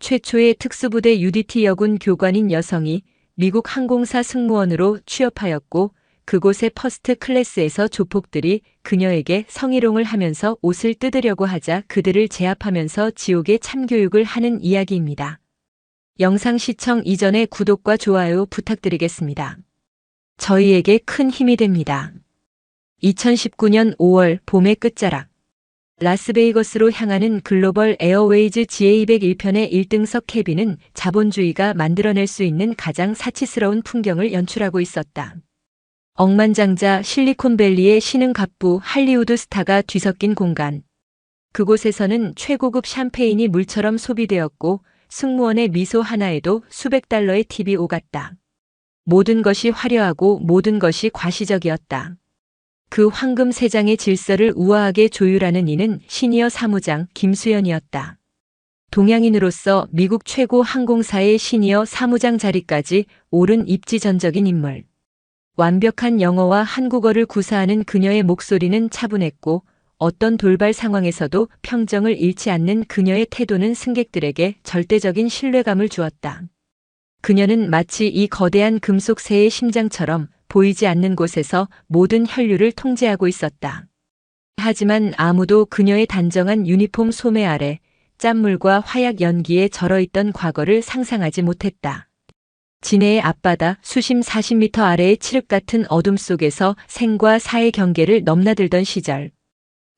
최초의 특수부대 UDT 여군 교관인 여성이 미국 항공사 승무원으로 취업하였고 그곳의 퍼스트 클래스에서 조폭들이 그녀에게 성희롱을 하면서 옷을 뜯으려고 하자 그들을 제압하면서 지옥의 참교육을 하는 이야기입니다. 영상 시청 이전에 구독과 좋아요 부탁드리겠습니다. 저희에게 큰 힘이 됩니다. 2019년 5월 봄의 끝자락. 라스베이거스로 향하는 글로벌 에어웨이즈 GA101편의 1등석 캐빈은 자본주의가 만들어낼 수 있는 가장 사치스러운 풍경을 연출하고 있었다. 억만장자 실리콘밸리의 신흥갑부 할리우드 스타가 뒤섞인 공간. 그곳에서는 최고급 샴페인이 물처럼 소비되었고 승무원의 미소 하나에도 수백 달러의 팁이 오갔다. 모든 것이 화려하고 모든 것이 과시적이었다. 그 황금 세장의 질서를 우아하게 조율하는 이는 시니어 사무장 김수현이었다. 동양인으로서 미국 최고 항공사의 시니어 사무장 자리까지 오른 입지전적인 인물. 완벽한 영어와 한국어를 구사하는 그녀의 목소리는 차분했고 어떤 돌발 상황에서도 평정을 잃지 않는 그녀의 태도는 승객들에게 절대적인 신뢰감을 주었다. 그녀는 마치 이 거대한 금속 새의 심장처럼 보이지 않는 곳에서 모든 혈류를 통제하고 있었다. 하지만 아무도 그녀의 단정한 유니폼 소매 아래 짠물과 화약 연기에 절어있던 과거를 상상하지 못했다. 진해의 앞바다 수심 40m 아래의 칠흑 같은 어둠 속에서 생과 사의 경계를 넘나들던 시절.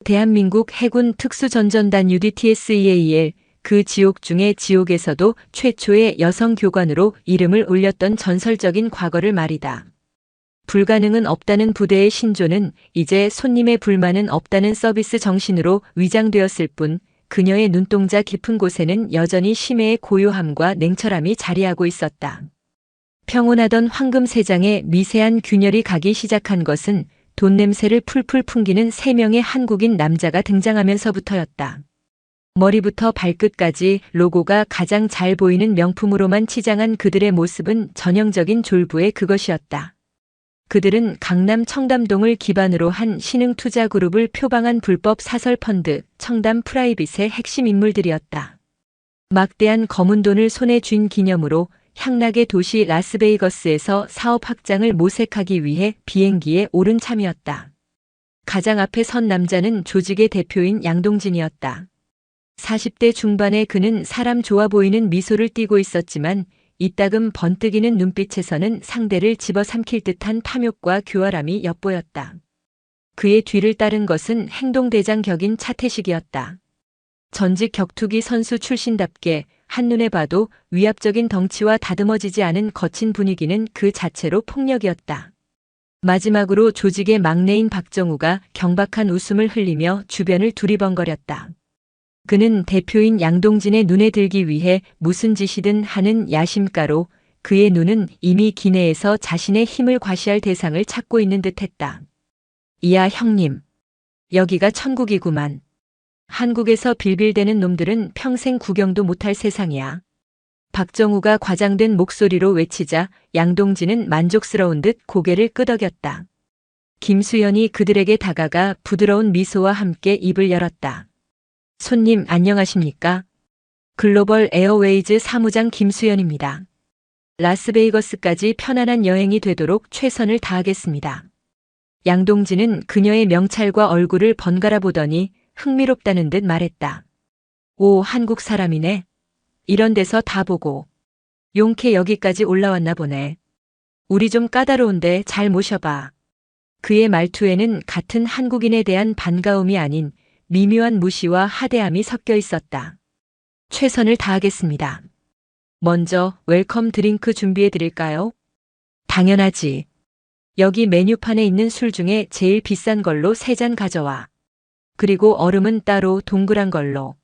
대한민국 해군 특수전전단 UDTSEAL, 그 지옥 중의 지옥에서도 최초의 여성 교관으로 이름을 올렸던 전설적인 과거를 말이다. 불가능은 없다는 부대의 신조는 이제 손님의 불만은 없다는 서비스 정신으로 위장되었을 뿐 그녀의 눈동자 깊은 곳에는 여전히 심해의 고요함과 냉철함이 자리하고 있었다. 평온하던 황금 세장에 미세한 균열이 가기 시작한 것은 돈 냄새를 풀풀 풍기는 3명의 한국인 남자가 등장하면서부터였다. 머리부터 발끝까지 로고가 가장 잘 보이는 명품으로만 치장한 그들의 모습은 전형적인 졸부의 그것이었다. 그들은 강남 청담동을 기반으로 한 신흥투자 그룹을 표방한 불법 사설 펀드 청담 프라이빗의 핵심 인물들이었다. 막대한 검은 돈을 손에 쥔 기념으로 향락의 도시 라스베이거스에서 사업 확장을 모색하기 위해 비행기에 오른 참이었다. 가장 앞에 선 남자는 조직의 대표인 양동진이었다. 40대 중반의 그는 사람 좋아 보이는 미소를 띠고 있었지만 이따금 번뜩이는 눈빛에서는 상대를 집어삼킬 듯한 탐욕과 교활함이 엿보였다. 그의 뒤를 따른 것은 행동대장 격인 차태식이었다. 전직 격투기 선수 출신답게 한눈에 봐도 위압적인 덩치와 다듬어지지 않은 거친 분위기는 그 자체로 폭력이었다. 마지막으로 조직의 막내인 박정우가 경박한 웃음을 흘리며 주변을 두리번거렸다. 그는 대표인 양동진의 눈에 들기 위해 무슨 짓이든 하는 야심가로 그의 눈은 이미 기내에서 자신의 힘을 과시할 대상을 찾고 있는 듯했다. 이야 형님. 여기가 천국이구만. 한국에서 빌빌대는 놈들은 평생 구경도 못할 세상이야. 박정우가 과장된 목소리로 외치자 양동진은 만족스러운 듯 고개를 끄덕였다. 김수현이 그들에게 다가가 부드러운 미소와 함께 입을 열었다. 손님 안녕하십니까? 글로벌 에어웨이즈 사무장 김수현입니다. 라스베이거스까지 편안한 여행이 되도록 최선을 다하겠습니다. 양동진은 그녀의 명찰과 얼굴을 번갈아 보더니 흥미롭다는 듯 말했다. 오, 한국 사람이네. 이런 데서 다 보고. 용케 여기까지 올라왔나 보네. 우리 좀 까다로운데 잘 모셔봐. 그의 말투에는 같은 한국인에 대한 반가움이 아닌 미묘한 무시와 하대함이 섞여 있었다. 최선을 다하겠습니다. 먼저 웰컴 드링크 준비해 드릴까요? 당연하지. 여기 메뉴판에 있는 술 중에 제일 비싼 걸로 3잔 가져와. 그리고 얼음은 따로 동그란 걸로.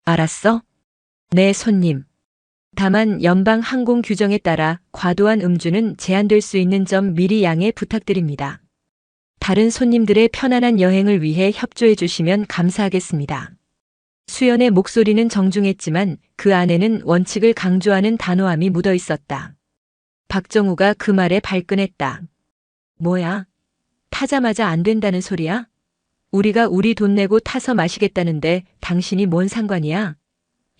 알았어? 네, 손님. 다만 연방 항공 규정에 따라 과도한 음주는 제한될 수 있는 점 미리 양해 부탁드립니다. 다른 손님들의 편안한 여행을 위해 협조해 주시면 감사하겠습니다. 수연의 목소리는 정중했지만 그 안에는 원칙을 강조하는 단호함이 묻어 있었다. 박정우가 그 말에 발끈했다. 뭐야? 타자마자 안 된다는 소리야? 우리가 우리 돈 내고 타서 마시겠다는데 당신이 뭔 상관이야?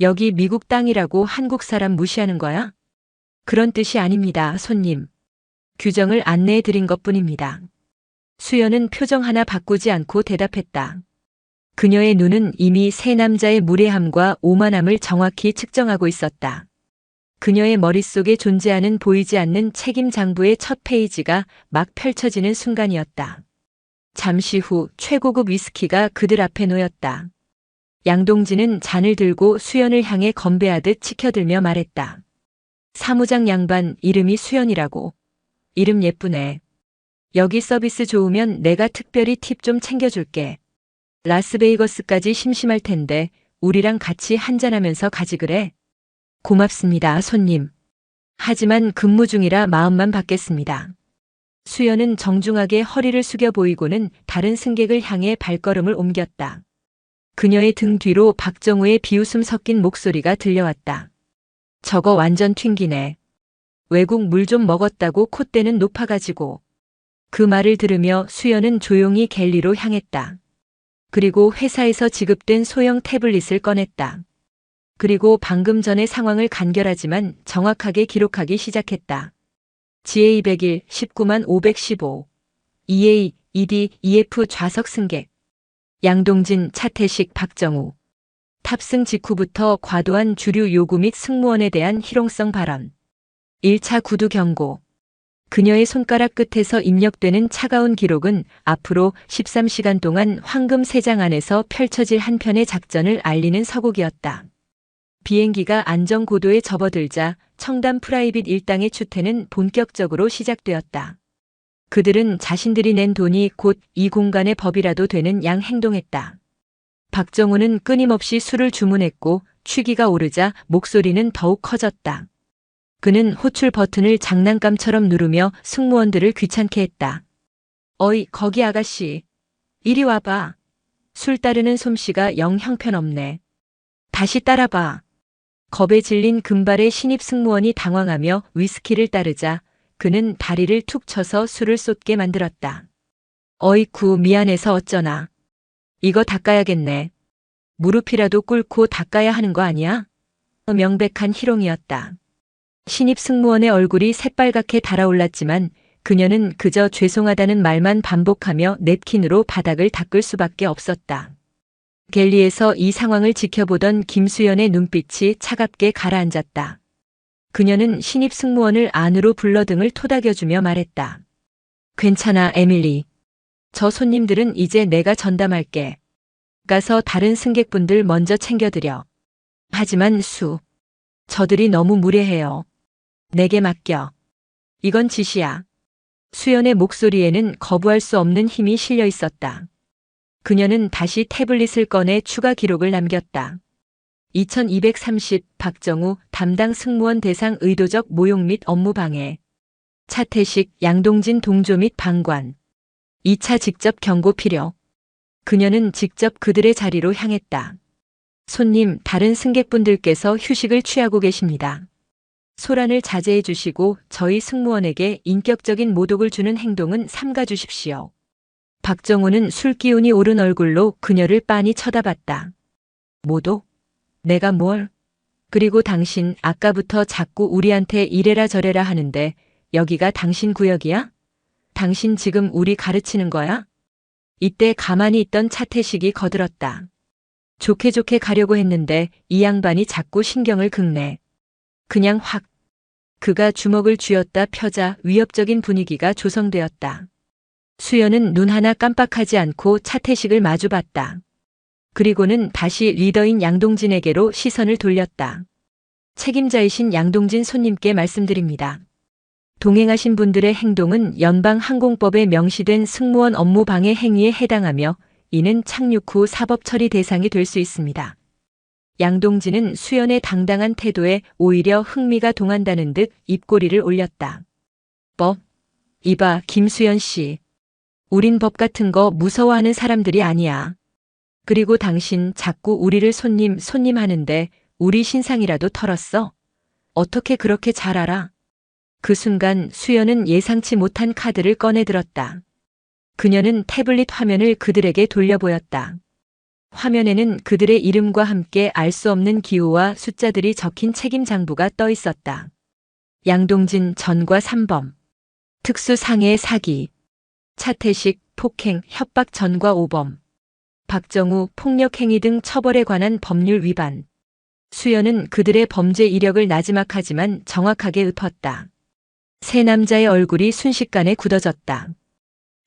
여기 미국 땅이라고 한국 사람 무시하는 거야? 그런 뜻이 아닙니다, 손님. 규정을 안내해 드린 것뿐입니다. 수연은 표정 하나 바꾸지 않고 대답했다. 그녀의 눈은 이미 세 남자의 무례함과 오만함을 정확히 측정하고 있었다. 그녀의 머릿속에 존재하는 보이지 않는 책임 장부의 첫 페이지가 막 펼쳐지는 순간이었다. 잠시 후 최고급 위스키가 그들 앞에 놓였다. 양동진은 잔을 들고 수연을 향해 건배하듯 치켜들며 말했다. 사무장 양반 이름이 수연이라고. 이름 예쁘네. 여기 서비스 좋으면 내가 특별히 팁 좀 챙겨줄게. 라스베이거스까지 심심할 텐데 우리랑 같이 한잔하면서 가지 그래? 고맙습니다, 손님. 하지만 근무 중이라 마음만 받겠습니다. 수연은 정중하게 허리를 숙여 보이고는 다른 승객을 향해 발걸음을 옮겼다. 그녀의 등 뒤로 박정우의 비웃음 섞인 목소리가 들려왔다. 저거 완전 튕기네. 외국 물 좀 먹었다고 콧대는 높아가지고. 그 말을 들으며 수연은 조용히 갤리로 향했다. 그리고 회사에서 지급된 소형 태블릿을 꺼냈다. 그리고 방금 전의 상황을 간결하지만 정확하게 기록하기 시작했다. GA101, 19만 515. EA, ED, EF 좌석 승객. 양동진, 차태식, 박정우. 탑승 직후부터 과도한 주류 요구 및 승무원에 대한 희롱성 발언. 1차 구두 경고. 그녀의 손가락 끝에서 입력되는 차가운 기록은 앞으로 13시간 동안 황금 3장 안에서 펼쳐질 한 편의 작전을 알리는 서곡이었다. 비행기가 안전고도에 접어들자 청담 프라이빗 일당의 추태는 본격적으로 시작되었다. 그들은 자신들이 낸 돈이 곧 이 공간의 법이라도 되는 양 행동했다. 박정우는 끊임없이 술을 주문했고 취기가 오르자 목소리는 더욱 커졌다. 그는 호출 버튼을 장난감처럼 누르며 승무원들을 귀찮게 했다. 어이, 거기 아가씨. 이리 와봐. 술 따르는 솜씨가 영 형편없네. 다시 따라봐. 겁에 질린 금발의 신입 승무원이 당황하며 위스키를 따르자 그는 다리를 툭 쳐서 술을 쏟게 만들었다. 어이쿠, 미안해서 어쩌나. 이거 닦아야겠네. 무릎이라도 꿇고 닦아야 하는 거 아니야? 명백한 희롱이었다. 신입 승무원의 얼굴이 새빨갛게 달아올랐지만 그녀는 그저 죄송하다는 말만 반복하며 냅킨으로 바닥을 닦을 수밖에 없었다. 갤리에서 이 상황을 지켜보던 김수연의 눈빛이 차갑게 가라앉았다. 그녀는 신입 승무원을 안으로 불러 등을 토닥여주며 말했다. 괜찮아, 에밀리. 저 손님들은 이제 내가 전담할게. 가서 다른 승객분들 먼저 챙겨드려. 하지만 저들이 너무 무례해요. 내게 맡겨. 이건 지시야. 수연의 목소리에는 거부할 수 없는 힘이 실려 있었다. 그녀는 다시 태블릿을 꺼내 추가 기록을 남겼다. 2230 박정우 담당 승무원 대상 의도적 모욕 및 업무 방해. 차태식 양동진 동조 및 방관. 2차 직접 경고 필요. 그녀는 직접 그들의 자리로 향했다. 손님, 다른 승객분들께서 휴식을 취하고 계십니다. 소란을 자제해 주시고 저희 승무원에게 인격적인 모독을 주는 행동은 삼가 주십시오. 박정우는 술기운이 오른 얼굴로 그녀를 빤히 쳐다봤다. 모독? 내가 뭘? 그리고 당신 아까부터 자꾸 우리한테 이래라 저래라 하는데 여기가 당신 구역이야? 당신 지금 우리 가르치는 거야? 이때 가만히 있던 차태식이 거들었다. 좋게 좋게 가려고 했는데 이 양반이 자꾸 신경을 긁네. 그냥 확. 그가 주먹을 쥐었다 펴자 위협적인 분위기가 조성되었다. 수연은 눈 하나 깜빡하지 않고 차태식을 마주봤다. 그리고는 다시 리더인 양동진에게로 시선을 돌렸다. 책임자이신 양동진 손님께 말씀드립니다. 동행하신 분들의 행동은 연방항공법에 명시된 승무원 업무 방해 행위에 해당하며 이는 착륙 후 사법 처리 대상이 될 수 있습니다. 양동진은 수연의 당당한 태도에 오히려 흥미가 동한다는 듯 입꼬리를 올렸다. 법? 이봐, 김수연 씨. 우린 법 같은 거 무서워하는 사람들이 아니야. 그리고 당신 자꾸 우리를 손님 하는데 우리 신상이라도 털었어? 어떻게 그렇게 잘 알아? 그 순간 수연은 예상치 못한 카드를 꺼내들었다. 그녀는 태블릿 화면을 그들에게 돌려 보였다. 화면에는 그들의 이름과 함께 알 수 없는 기호와 숫자들이 적힌 책임 장부가 떠 있었다. 양동진 전과 3범. 특수상해 사기. 차태식 폭행 협박 전과 5범. 박정우 폭력행위 등 처벌에 관한 법률 위반. 수연은 그들의 범죄 이력을 나지막하지만 정확하게 읊었다. 세 남자의 얼굴이 순식간에 굳어졌다.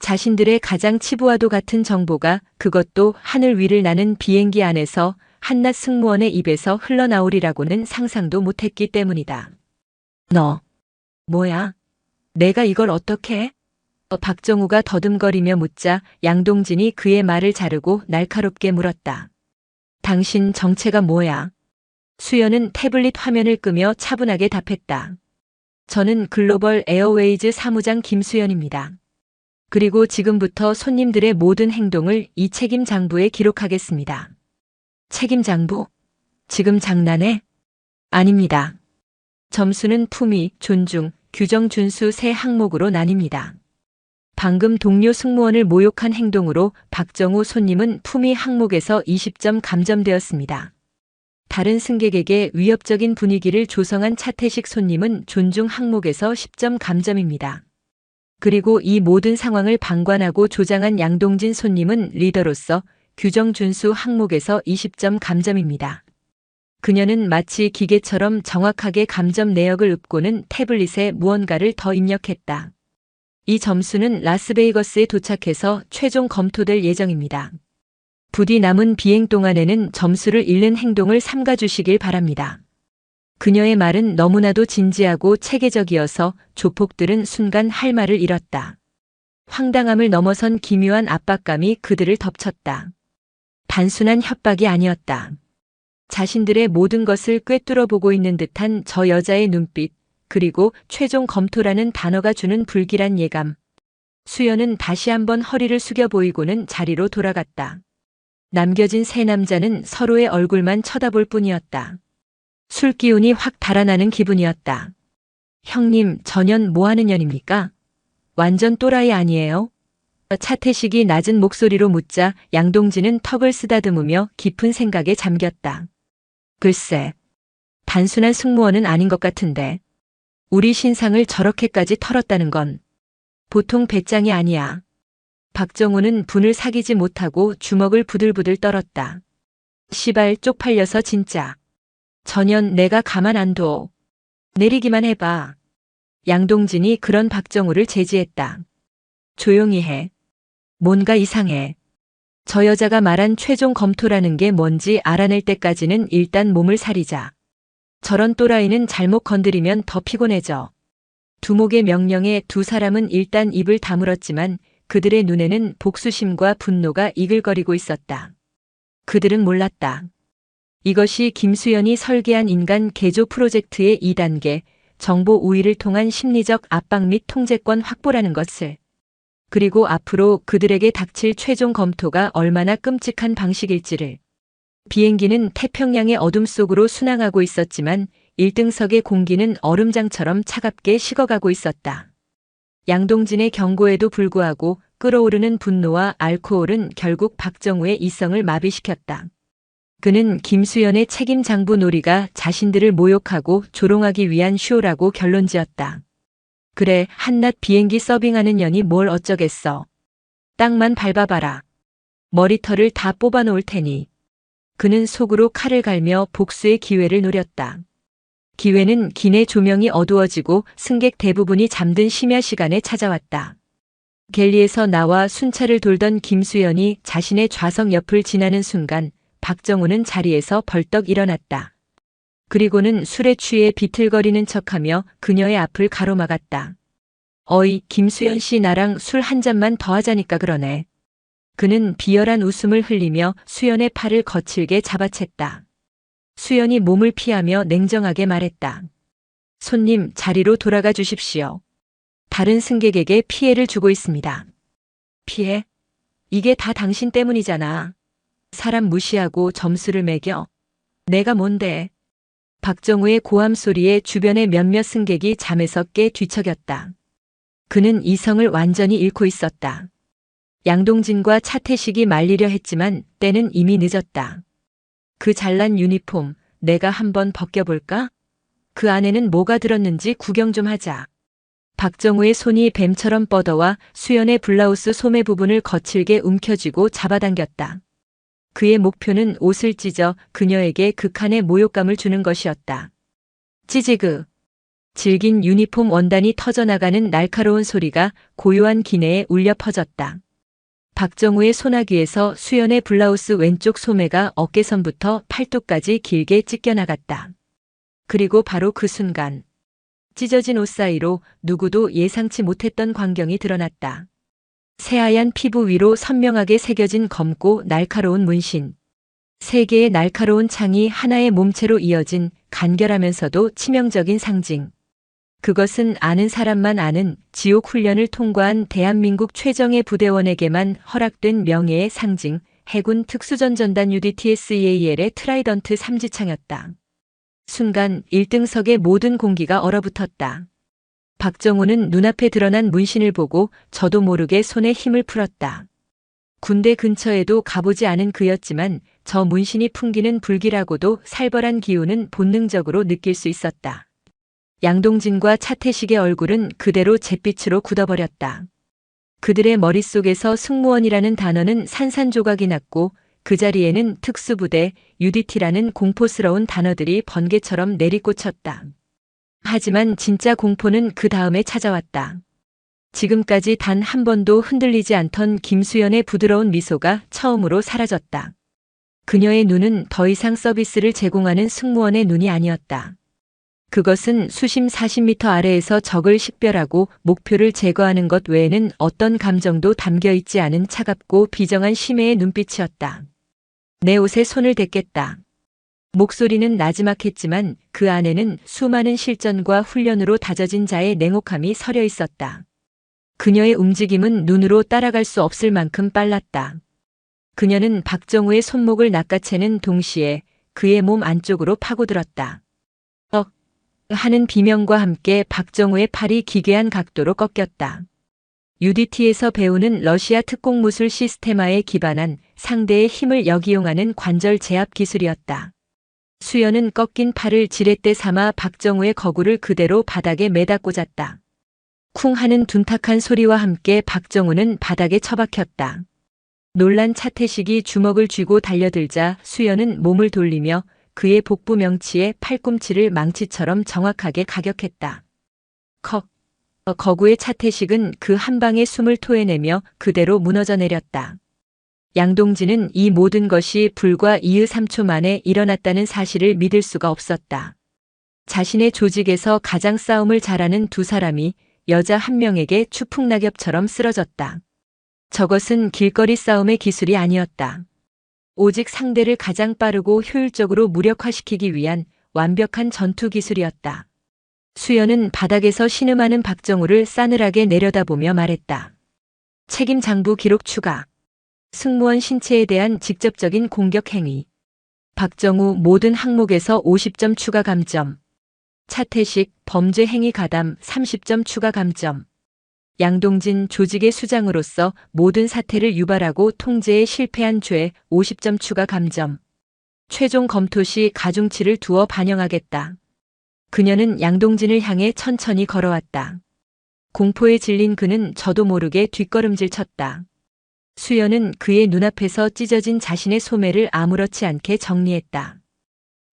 자신들의 가장 치부와도 같은 정보가 그것도 하늘 위를 나는 비행기 안에서 한낱 승무원의 입에서 흘러나오리라고는 상상도 못했기 때문이다. 너, 뭐야? 내가 이걸 어떻게? 박정우가 더듬거리며 묻자 양동진이 그의 말을 자르고 날카롭게 물었다. 당신 정체가 뭐야? 수연은 태블릿 화면을 끄며 차분하게 답했다. 저는 글로벌 에어웨이즈 사무장 김수연입니다. 그리고 지금부터 손님들의 모든 행동을 이 책임 장부에 기록하겠습니다. 책임 장부? 지금 장난해? 아닙니다. 점수는 품위, 존중, 규정 준수 세 항목으로 나뉩니다. 방금 동료 승무원을 모욕한 행동으로 박정우 손님은 품위 항목에서 20점 감점되었습니다. 다른 승객에게 위협적인 분위기를 조성한 차태식 손님은 존중 항목에서 10점 감점입니다. 그리고 이 모든 상황을 방관하고 조장한 양동진 손님은 리더로서 규정 준수 항목에서 20점 감점입니다. 그녀는 마치 기계처럼 정확하게 감점 내역을 읊고는 태블릿에 무언가를 더 입력했다. 이 점수는 라스베이거스에 도착해서 최종 검토될 예정입니다. 부디 남은 비행 동안에는 점수를 잃는 행동을 삼가주시길 바랍니다. 그녀의 말은 너무나도 진지하고 체계적이어서 조폭들은 순간 할 말을 잃었다. 황당함을 넘어선 기묘한 압박감이 그들을 덮쳤다. 단순한 협박이 아니었다. 자신들의 모든 것을 꿰뚫어 보고 있는 듯한 저 여자의 눈빛, 그리고 최종 검토라는 단어가 주는 불길한 예감. 수연은 다시 한번 허리를 숙여 보이고는 자리로 돌아갔다. 남겨진 세 남자는 서로의 얼굴만 쳐다볼 뿐이었다. 술 기운이 확 달아나는 기분이었다. 형님, 전현 뭐 하는 년입니까? 완전 또라이 아니에요? 차태식이 낮은 목소리로 묻자 양동진은 턱을 쓰다듬으며 깊은 생각에 잠겼다. 글쎄, 단순한 승무원은 아닌 것 같은데. 우리 신상을 저렇게까지 털었다는 건 보통 배짱이 아니야. 박정우는 분을 사귀지 못하고 주먹을 부들부들 떨었다. 시발 쪽팔려서 진짜. 전현 내가 가만 안 둬. 내리기만 해봐. 양동진이 그런 박정우를 제지했다. 조용히 해. 뭔가 이상해. 저 여자가 말한 최종 검토라는 게 뭔지 알아낼 때까지는 일단 몸을 사리자. 저런 또라이는 잘못 건드리면 더 피곤해져. 두목의 명령에 두 사람은 일단 입을 다물었지만 그들의 눈에는 복수심과 분노가 이글거리고 있었다. 그들은 몰랐다. 이것이 김수연이 설계한 인간 개조 프로젝트의 2단계, 정보 우위를 통한 심리적 압박 및 통제권 확보라는 것을. 그리고 앞으로 그들에게 닥칠 최종 검토가 얼마나 끔찍한 방식일지를. 비행기는 태평양의 어둠 속으로 순항하고 있었지만 1등석의 공기는 얼음장처럼 차갑게 식어가고 있었다. 양동진의 경고에도 불구하고 끓어오르는 분노와 알코올은 결국 박정우의 이성을 마비시켰다. 그는 김수연의 책임 장부 놀이가 자신들을 모욕하고 조롱하기 위한 쇼라고 결론지었다. 그래, 한낱 비행기 서빙하는 년이 뭘 어쩌겠어. 땅만 밟아봐라. 머리털을 다 뽑아놓을 테니. 그는 속으로 칼을 갈며 복수의 기회를 노렸다. 기회는 기내 조명이 어두워지고 승객 대부분이 잠든 심야 시간에 찾아왔다. 갤리에서 나와 순찰을 돌던 김수연이 자신의 좌석 옆을 지나는 순간 박정우는 자리에서 벌떡 일어났다. 그리고는 술에 취해 비틀거리는 척하며 그녀의 앞을 가로막았다. 어이, 김수연 씨 나랑 술 한 잔만 더 하자니까 그러네. 그는 비열한 웃음을 흘리며 수연의 팔을 거칠게 잡아챘다. 수연이 몸을 피하며 냉정하게 말했다. 손님, 자리로 돌아가 주십시오. 다른 승객에게 피해를 주고 있습니다. 피해? 이게 다 당신 때문이잖아. 사람 무시하고 점수를 매겨. 내가 뭔데? 박정우의 고함 소리에 주변의 몇몇 승객이 잠에서 깨 뒤척였다. 그는 이성을 완전히 잃고 있었다. 양동진과 차태식이 말리려 했지만 때는 이미 늦었다. 그 잘난 유니폼 내가 한번 벗겨볼까? 그 안에는 뭐가 들었는지 구경 좀 하자. 박정우의 손이 뱀처럼 뻗어와 수연의 블라우스 소매 부분을 거칠게 움켜쥐고 잡아당겼다. 그의 목표는 옷을 찢어 그녀에게 극한의 모욕감을 주는 것이었다. 찌지그. 질긴 유니폼 원단이 터져나가는 날카로운 소리가 고요한 기내에 울려 퍼졌다. 박정우의 소나귀에서 수연의 블라우스 왼쪽 소매가 어깨선부터 팔뚝까지 길게 찢겨나갔다. 그리고 바로 그 순간 찢어진 옷 사이로 누구도 예상치 못했던 광경이 드러났다. 새하얀 피부 위로 선명하게 새겨진 검고 날카로운 문신. 세 개의 날카로운 창이 하나의 몸체로 이어진 간결하면서도 치명적인 상징. 그것은 아는 사람만 아는 지옥 훈련을 통과한 대한민국 최정예 부대원에게만 허락된 명예의 상징, 해군 특수전전단 UDTSEAL의 트라이던트 삼지창이었다. 순간 1등석의 모든 공기가 얼어붙었다. 박정우는 눈앞에 드러난 문신을 보고 저도 모르게 손에 힘을 풀었다. 군대 근처에도 가보지 않은 그였지만 저 문신이 풍기는 불길하고도 살벌한 기운은 본능적으로 느낄 수 있었다. 양동진과 차태식의 얼굴은 그대로 잿빛으로 굳어버렸다. 그들의 머릿속에서 승무원이라는 단어는 산산조각이 났고 그 자리에는 특수부대, UDT라는 공포스러운 단어들이 번개처럼 내리꽂혔다. 하지만 진짜 공포는 그 다음에 찾아왔다. 지금까지 단 한 번도 흔들리지 않던 김수연의 부드러운 미소가 처음으로 사라졌다. 그녀의 눈은 더 이상 서비스를 제공하는 승무원의 눈이 아니었다. 그것은 수심 40m 아래에서 적을 식별하고 목표를 제거하는 것 외에는 어떤 감정도 담겨 있지 않은 차갑고 비정한 심해의 눈빛이었다. 내 옷에 손을 댔겠다. 목소리는 나지막했지만 그 안에는 수많은 실전과 훈련으로 다져진 자의 냉혹함이 서려 있었다. 그녀의 움직임은 눈으로 따라갈 수 없을 만큼 빨랐다. 그녀는 박정우의 손목을 낚아채는 동시에 그의 몸 안쪽으로 파고들었다. 하는 비명과 함께 박정우의 팔이 기괴한 각도로 꺾였다. UDT에서 배우는 러시아 특공 무술 시스테마에 기반한 상대의 힘을 역이용하는 관절 제압 기술이었다. 수연은 꺾인 팔을 지렛대 삼아 박정우의 거구를 그대로 바닥에 매다 꽂았다. 쿵 하는 둔탁한 소리와 함께 박정우는 바닥에 처박혔다. 놀란 차태식이 주먹을 쥐고 달려들자 수연은 몸을 돌리며 그의 복부 명치에 팔꿈치를 망치처럼 정확하게 가격했다. 컥. 거구의 차태식은 그 한 방에 숨을 토해내며 그대로 무너져 내렸다. 양동진은 이 모든 것이 불과 2~3초 만에 일어났다는 사실을 믿을 수가 없었다. 자신의 조직에서 가장 싸움을 잘하는 두 사람이 여자 한 명에게 추풍낙엽처럼 쓰러졌다. 저것은 길거리 싸움의 기술이 아니었다. 오직 상대를 가장 빠르고 효율적으로 무력화시키기 위한 완벽한 전투 기술이었다. 수연은 바닥에서 신음하는 박정우를 싸늘하게 내려다보며 말했다. 책임 장부 기록 추가. 승무원 신체에 대한 직접적인 공격 행위. 박정우 모든 항목에서 50점 추가 감점. 차태식 범죄 행위 가담 30점 추가 감점. 양동진 조직의 수장으로서 모든 사태를 유발하고 통제에 실패한 죄 50점 추가 감점. 최종 검토 시 가중치를 두어 반영하겠다. 그녀는 양동진을 향해 천천히 걸어왔다. 공포에 질린 그는 저도 모르게 뒷걸음질 쳤다. 수연은 그의 눈앞에서 찢어진 자신의 소매를 아무렇지 않게 정리했다.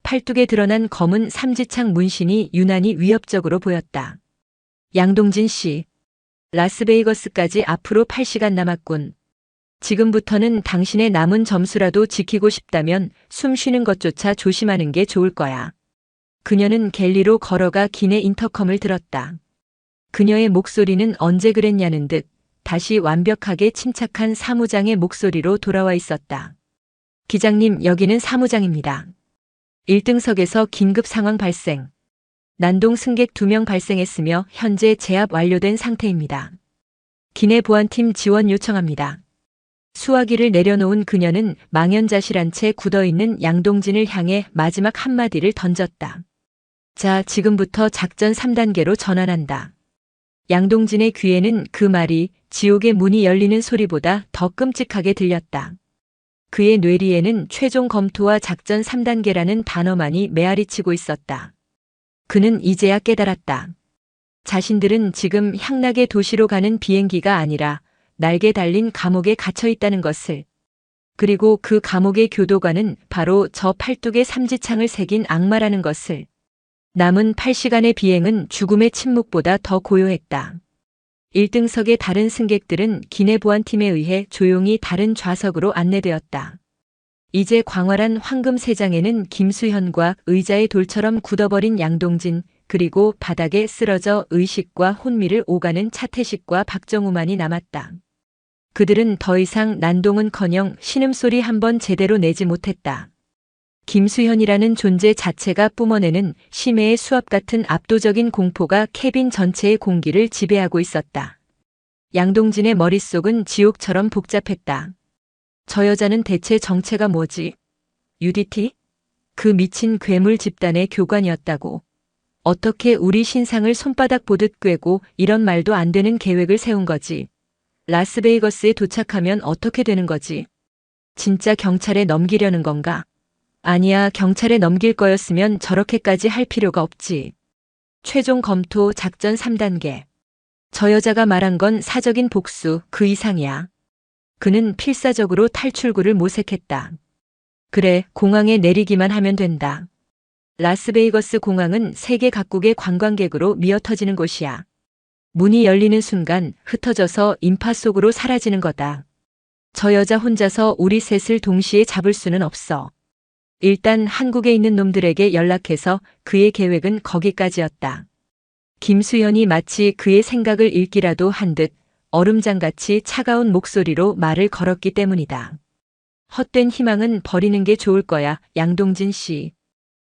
팔뚝에 드러난 검은 삼지창 문신이 유난히 위협적으로 보였다. 양동진 씨. 라스베이거스까지 앞으로 8시간 남았군. 지금부터는 당신의 남은 점수라도 지키고 싶다면 숨 쉬는 것조차 조심하는 게 좋을 거야. 그녀는 갤리로 걸어가 기내 인터컴을 들었다. 그녀의 목소리는 언제 그랬냐는 듯 다시 완벽하게 침착한 사무장의 목소리로 돌아와 있었다. 기장님, 여기는 사무장입니다. 1등석에서 긴급 상황 발생. 난동 승객 2명 발생했으며 현재 제압 완료된 상태입니다. 기내 보안팀 지원 요청합니다. 수화기를 내려놓은 그녀는 망연자실한 채 굳어있는 양동진을 향해 마지막 한마디를 던졌다. 자, 지금부터 작전 3단계로 전환한다. 양동진의 귀에는 그 말이 지옥의 문이 열리는 소리보다 더 끔찍하게 들렸다. 그의 뇌리에는 최종 검토와 작전 3단계라는 단어만이 메아리치고 있었다. 그는 이제야 깨달았다. 자신들은 지금 향락의 도시로 가는 비행기가 아니라 날개 달린 감옥에 갇혀 있다는 것을. 그리고 그 감옥의 교도관은 바로 저 팔뚝에 삼지창을 새긴 악마라는 것을. 남은 8시간의 비행은 죽음의 침묵보다 더 고요했다. 1등석의 다른 승객들은 기내 보안팀에 의해 조용히 다른 좌석으로 안내되었다. 이제 광활한 황금 세장에는 김수현과 의자에 돌처럼 굳어버린 양동진, 그리고 바닥에 쓰러져 의식과 혼미를 오가는 차태식과 박정우만이 남았다. 그들은 더 이상 난동은커녕 신음소리 한 번 제대로 내지 못했다. 김수현이라는 존재 자체가 뿜어내는 심해의 수압 같은 압도적인 공포가 캐빈 전체의 공기를 지배하고 있었다. 양동진의 머릿속은 지옥처럼 복잡했다. 저 여자는 대체 정체가 뭐지? UDT? 그 미친 괴물 집단의 교관이었다고. 어떻게 우리 신상을 손바닥 보듯 꿰고 이런 말도 안 되는 계획을 세운 거지? 라스베이거스에 도착하면 어떻게 되는 거지? 진짜 경찰에 넘기려는 건가? 아니야, 경찰에 넘길 거였으면 저렇게까지 할 필요가 없지. 최종 검토 작전 3단계. 저 여자가 말한 건 사적인 복수 그 이상이야. 그는 필사적으로 탈출구를 모색했다. 그래, 공항에 내리기만 하면 된다. 라스베이거스 공항은 세계 각국의 관광객으로 미어터지는 곳이야. 문이 열리는 순간 흩어져서 인파 속으로 사라지는 거다. 저 여자 혼자서 우리 셋을 동시에 잡을 수는 없어. 일단 한국에 있는 놈들에게 연락해서 그의 계획은 거기까지였다. 김수현이 마치 그의 생각을 읽기라도 한 듯 얼음장같이 차가운 목소리로 말을 걸었기 때문이다. 헛된 희망은 버리는 게 좋을 거야, 양동진 씨.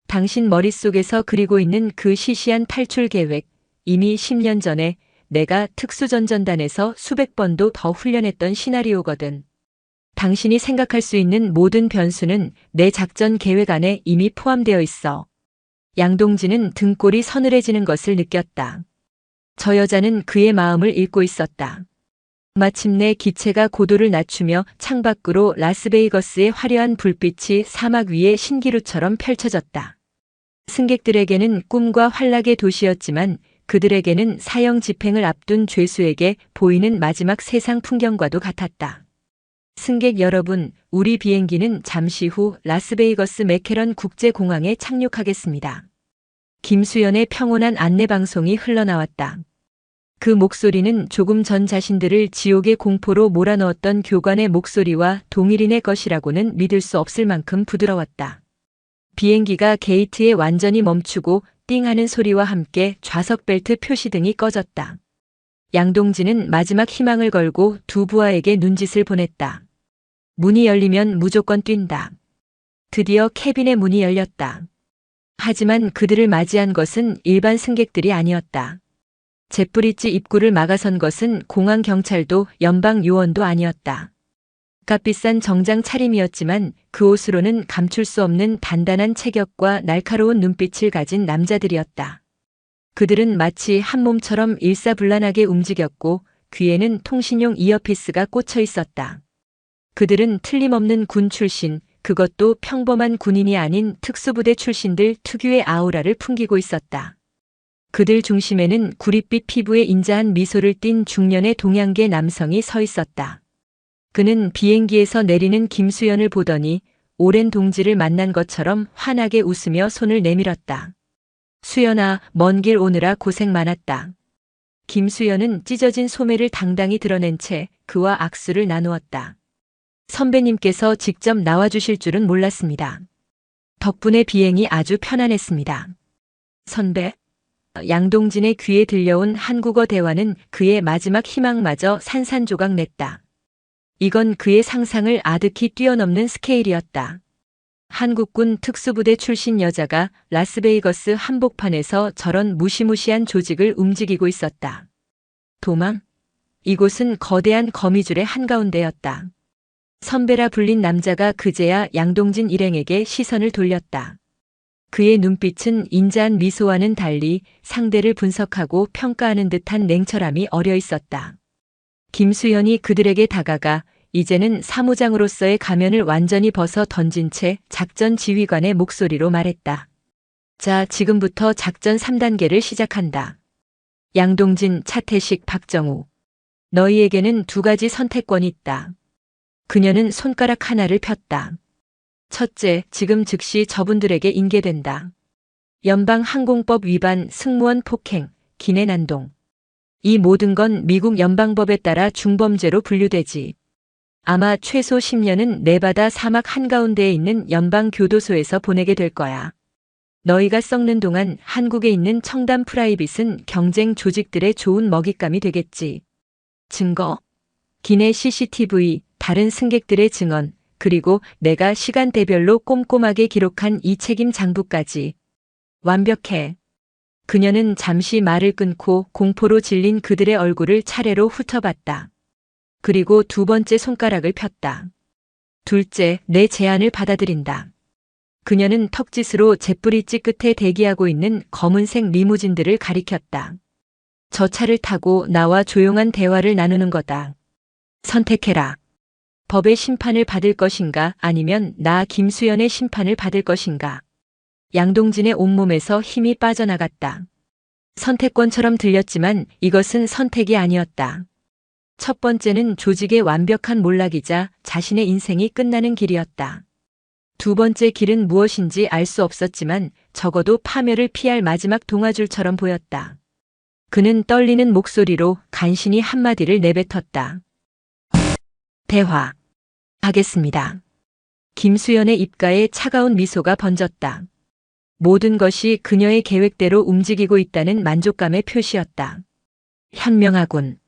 당신 머릿속에서 그리고 있는 그 시시한 탈출 계획, 이미 10년 전에 내가 특수전전단에서 수백 번도 더 훈련했던 시나리오거든. 당신이 생각할 수 있는 모든 변수는 내 작전 계획 안에 이미 포함되어 있어. 양동진은 등골이 서늘해지는 것을 느꼈다. 저 여자는 그의 마음을 읽고 있었다. 마침내 기체가 고도를 낮추며 창밖으로 라스베이거스의 화려한 불빛이 사막 위에 신기루처럼 펼쳐졌다. 승객들에게는 꿈과 환락의 도시였지만 그들에게는 사형 집행을 앞둔 죄수에게 보이는 마지막 세상 풍경과도 같았다. 승객 여러분, 우리 비행기는 잠시 후 라스베이거스 맥케런 국제공항에 착륙하겠습니다. 김수현의 평온한 안내방송이 흘러나왔다. 그 목소리는 조금 전 자신들을 지옥의 공포로 몰아넣었던 교관의 목소리와 동일인의 것이라고는 믿을 수 없을 만큼 부드러웠다. 비행기가 게이트에 완전히 멈추고 띵 하는 소리와 함께 좌석 벨트 표시등이 꺼졌다. 양동진은 마지막 희망을 걸고 두 부하에게 눈짓을 보냈다. 문이 열리면 무조건 뛴다. 드디어 캐빈의 문이 열렸다. 하지만 그들을 맞이한 것은 일반 승객들이 아니었다. 젯브릿지 입구를 막아선 것은 공항 경찰도 연방 요원도 아니었다. 값비싼 정장 차림이었지만 그 옷으로는 감출 수 없는 단단한 체격과 날카로운 눈빛을 가진 남자들이었다. 그들은 마치 한 몸처럼 일사불란하게 움직였고 귀에는 통신용 이어피스가 꽂혀 있었다. 그들은 틀림없는 군 출신, 그것도 평범한 군인이 아닌 특수부대 출신들 특유의 아우라를 풍기고 있었다. 그들 중심에는 구릿빛 피부에 인자한 미소를 띤 중년의 동양계 남성이 서 있었다. 그는 비행기에서 내리는 김수현을 보더니 오랜 동지를 만난 것처럼 환하게 웃으며 손을 내밀었다. 수연아, 먼 길 오느라 고생 많았다. 김수현은 찢어진 소매를 당당히 드러낸 채 그와 악수를 나누었다. 선배님께서 직접 나와주실 줄은 몰랐습니다. 덕분에 비행이 아주 편안했습니다. 선배? 양동진의 귀에 들려온 한국어 대화는 그의 마지막 희망마저 산산조각 냈다. 이건 그의 상상을 아득히 뛰어넘는 스케일이었다. 한국군 특수부대 출신 여자가 라스베이거스 한복판에서 저런 무시무시한 조직을 움직이고 있었다. 도망? 이곳은 거대한 거미줄의 한가운데였다. 선배라 불린 남자가 그제야 양동진 일행에게 시선을 돌렸다. 그의 눈빛은 인자한 미소와는 달리 상대를 분석하고 평가하는 듯한 냉철함이 어려 있었다. 김수현이 그들에게 다가가 이제는 사무장으로서의 가면을 완전히 벗어 던진 채 작전 지휘관의 목소리로 말했다. 자, 지금부터 작전 3단계를 시작한다. 양동진, 차태식, 박정우. 너희에게는 2가지 선택권이 있다. 그녀는 손가락 하나를 폈다. 첫째, 지금 즉시 저분들에게 인계된다. 연방항공법 위반, 승무원 폭행, 기내 난동. 이 모든 건 미국 연방법에 따라 중범죄로 분류되지. 아마 최소 10년은 네바다 사막 한가운데에 있는 연방교도소에서 보내게 될 거야. 너희가 썩는 동안 한국에 있는 청담 프라이빗은 경쟁 조직들의 좋은 먹잇감이 되겠지. 증거, 기내 CCTV, 다른 승객들의 증언, 그리고 내가 시간대별로 꼼꼼하게 기록한 이 책임 장부까지. 완벽해. 그녀는 잠시 말을 끊고 공포로 질린 그들의 얼굴을 차례로 훑어봤다. 그리고 2번째 손가락을 폈다. 둘째, 내 제안을 받아들인다. 그녀는 턱짓으로 잿브릿지 끝에 대기하고 있는 검은색 리무진들을 가리켰다. 저 차를 타고 나와 조용한 대화를 나누는 거다. 선택해라. 법의 심판을 받을 것인가 아니면 나 김수연의 심판을 받을 것인가. 양동진의 온몸에서 힘이 빠져나갔다. 선택권처럼 들렸지만 이것은 선택이 아니었다. 첫 번째는 조직의 완벽한 몰락이자 자신의 인생이 끝나는 길이었다. 2번째 길은 무엇인지 알 수 없었지만 적어도 파멸을 피할 마지막 동아줄처럼 보였다. 그는 떨리는 목소리로 간신히 한마디를 내뱉었다. 대화. 하겠습니다. 김수연의 입가에 차가운 미소가 번졌다. 모든 것이 그녀의 계획대로 움직이고 있다는 만족감의 표시였다. 현명하군.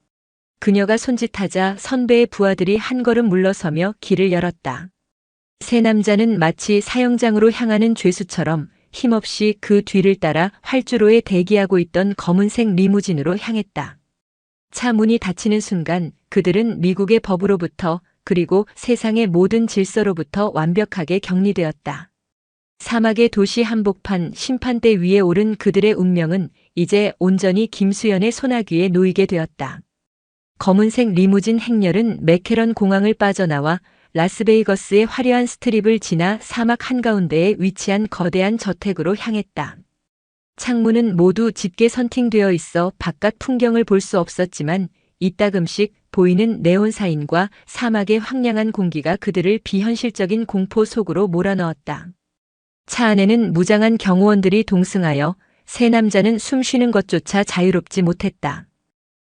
그녀가 손짓하자 선배의 부하들이 한 걸음 물러서며 길을 열었다. 세 남자는 마치 사형장으로 향하는 죄수처럼 힘없이 그 뒤를 따라 활주로에 대기하고 있던 검은색 리무진으로 향했다. 차 문이 닫히는 순간 그들은 미국의 법으로부터 그리고 세상의 모든 질서로부터 완벽하게 격리되었다. 사막의 도시 한복판 심판대 위에 오른 그들의 운명은 이제 온전히 김수연의 손아귀에 놓이게 되었다. 검은색 리무진 행렬은 맥케런 공항을 빠져나와 라스베이거스의 화려한 스트립을 지나 사막 한가운데에 위치한 거대한 저택으로 향했다. 창문은 모두 짙게 선팅되어 있어 바깥 풍경을 볼 수 없었지만 이따금씩 보이는 네온 사인과 사막의 황량한 공기가 그들을 비현실적인 공포 속으로 몰아넣었다. 차 안에는 무장한 경호원들이 동승하여 세 남자는 숨 쉬는 것조차 자유롭지 못했다.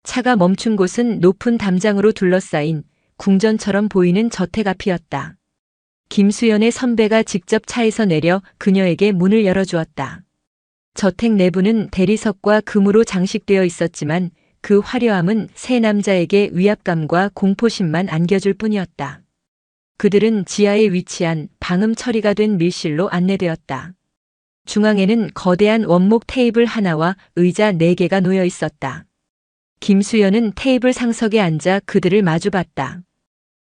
차가 멈춘 곳은 높은 담장으로 둘러싸인 궁전처럼 보이는 저택 앞이었다. 김수연의 선배가 직접 차에서 내려 그녀에게 문을 열어주었다. 저택 내부는 대리석과 금으로 장식되어 있었지만 그 화려함은 세 남자에게 위압감과 공포심만 안겨줄 뿐이었다. 그들은 지하에 위치한 방음 처리가 된 밀실로 안내되었다. 중앙에는 거대한 원목 테이블 하나와 의자 4개가 놓여 있었다. 김수연은 테이블 상석에 앉아 그들을 마주봤다.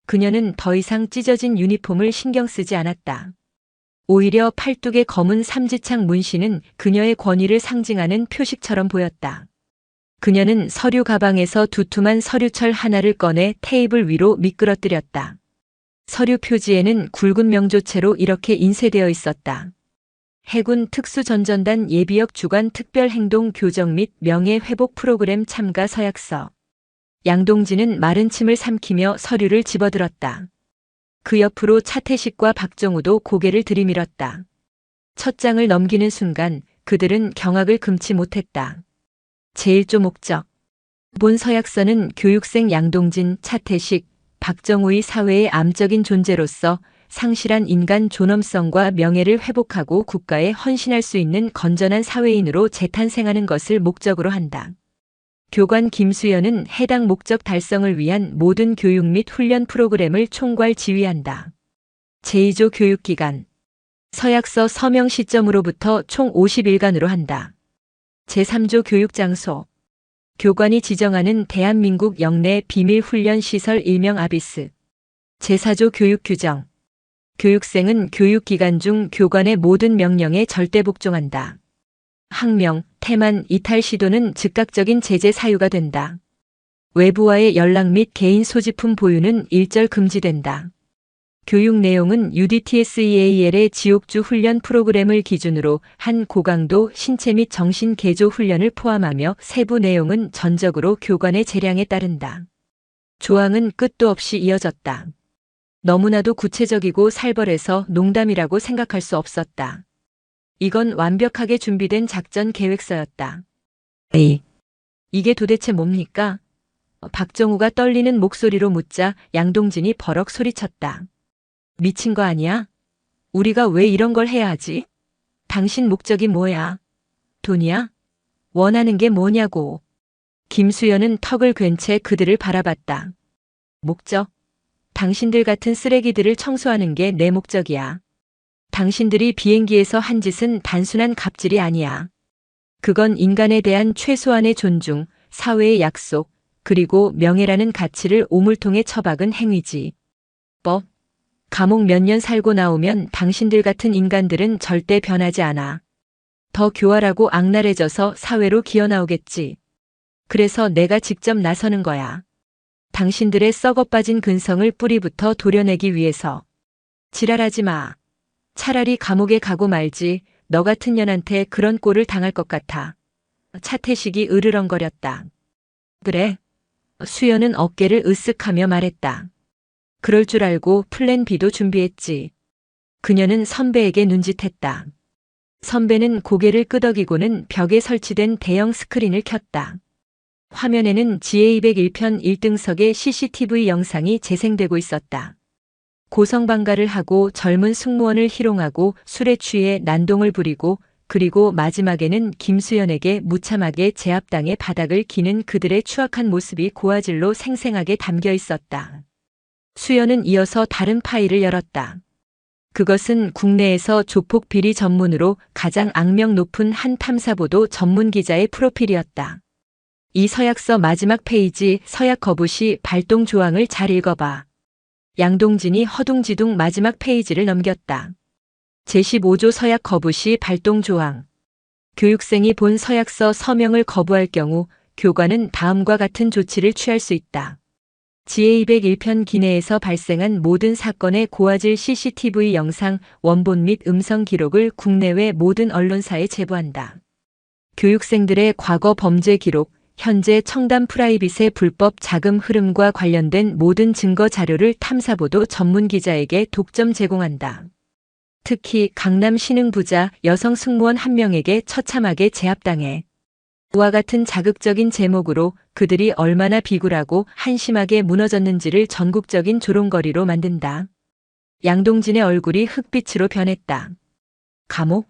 그녀는 더 이상 찢어진 유니폼을 신경 쓰지 않았다. 오히려 팔뚝의 검은 삼지창 문신은 그녀의 권위를 상징하는 표식처럼 보였다. 그녀는 서류 가방에서 두툼한 서류철 하나를 꺼내 테이블 위로 미끄러뜨렸다. 서류 표지에는 굵은 명조체로 이렇게 인쇄되어 있었다. 해군 특수전전단 예비역 주관 특별행동 교정 및 명예회복 프로그램 참가 서약서. 양동진은 마른 침을 삼키며 서류를 집어들었다. 그 옆으로 차태식과 박정우도 고개를 들이밀었다. 첫 장을 넘기는 순간 그들은 경악을 금치 못했다. 제1조 목적. 본 서약서는 교육생 양동진, 차태식, 박정우의 사회의 암적인 존재로서 상실한 인간 존엄성과 명예를 회복하고 국가에 헌신할 수 있는 건전한 사회인으로 재탄생하는 것을 목적으로 한다. 교관 김수연은 해당 목적 달성을 위한 모든 교육 및 훈련 프로그램을 총괄 지휘한다. 제2조 교육기간. 서약서 서명 시점으로부터 총 50일간으로 한다. 제3조 교육장소. 교관이 지정하는 대한민국 영내 비밀훈련 시설 일명 아비스. 제4조 교육규정. 교육생은 교육 기간 중 교관의 모든 명령에 절대 복종한다. 항명, 태만, 이탈 시도는 즉각적인 제재 사유가 된다. 외부와의 연락 및 개인 소지품 보유는 일절 금지된다. 교육 내용은 UDTSEAL의 지옥주 훈련 프로그램을 기준으로 한 고강도 신체 및 정신 개조 훈련을 포함하며 세부 내용은 전적으로 교관의 재량에 따른다. 조항은 끝도 없이 이어졌다. 너무나도 구체적이고 살벌해서 농담이라고 생각할 수 없었다. 이건 완벽하게 준비된 작전 계획서였다. 이게 도대체 뭡니까? 박정우가 떨리는 목소리로 묻자 양동진이 버럭 소리쳤다. 미친 거 아니야? 우리가 왜 이런 걸 해야 하지? 당신 목적이 뭐야? 돈이야? 원하는 게 뭐냐고. 김수연은 턱을 괜 채 그들을 바라봤다. 목적? 당신들 같은 쓰레기들을 청소하는 게 내 목적이야. 당신들이 비행기에서 한 짓은 단순한 갑질이 아니야. 그건 인간에 대한 최소한의 존중, 사회의 약속, 그리고 명예라는 가치를 오물통에 처박은 행위지. 감옥 몇 년 살고 나오면 당신들 같은 인간들은 절대 변하지 않아. 더 교활하고 악랄해져서 사회로 기어나오겠지. 그래서 내가 직접 나서는 거야. 당신들의 썩어빠진 근성을 뿌리부터 도려내기 위해서. 지랄하지 마. 차라리 감옥에 가고 말지. 너 같은 년한테 그런 꼴을 당할 것 같아. 차태식이 으르렁거렸다. 그래. 수연은 어깨를 으쓱하며 말했다. 그럴 줄 알고 플랜 B도 준비했지. 그녀는 선배에게 눈짓했다. 선배는 고개를 끄덕이고는 벽에 설치된 대형 스크린을 켰다. 화면에는 GA101편 1등석의 CCTV 영상이 재생되고 있었다. 고성방가를 하고 젊은 승무원을 희롱하고 술에 취해 난동을 부리고 그리고 마지막에는 김수연에게 무참하게 제압당해 바닥을 기는 그들의 추악한 모습이 고화질로 생생하게 담겨 있었다. 수연은 이어서 다른 파일을 열었다. 그것은 국내에서 조폭 비리 전문으로 가장 악명 높은 한 탐사보도 전문 기자의 프로필이었다. 이 서약서 마지막 페이지 서약 거부 시 발동 조항을 잘 읽어봐. 양동진이 허둥지둥 마지막 페이지를 넘겼다. 제15조 서약 거부 시 발동 조항. 교육생이 본 서약서 서명을 거부할 경우 교관은 다음과 같은 조치를 취할 수 있다. GA101편 기내에서 발생한 모든 사건의 고화질 CCTV 영상, 원본 및 음성 기록을 국내외 모든 언론사에 제보한다. 교육생들의 과거 범죄 기록, 현재 청담 프라이빗의 불법 자금 흐름과 관련된 모든 증거 자료를 탐사보도 전문 기자에게 독점 제공한다. 특히 강남 신흥부자 여성 승무원 한 명에게 처참하게 제압당해. 이와 같은 자극적인 제목으로 그들이 얼마나 비굴하고 한심하게 무너졌는지를 전국적인 조롱거리로 만든다. 양동진의 얼굴이 흑빛으로 변했다. 감옥?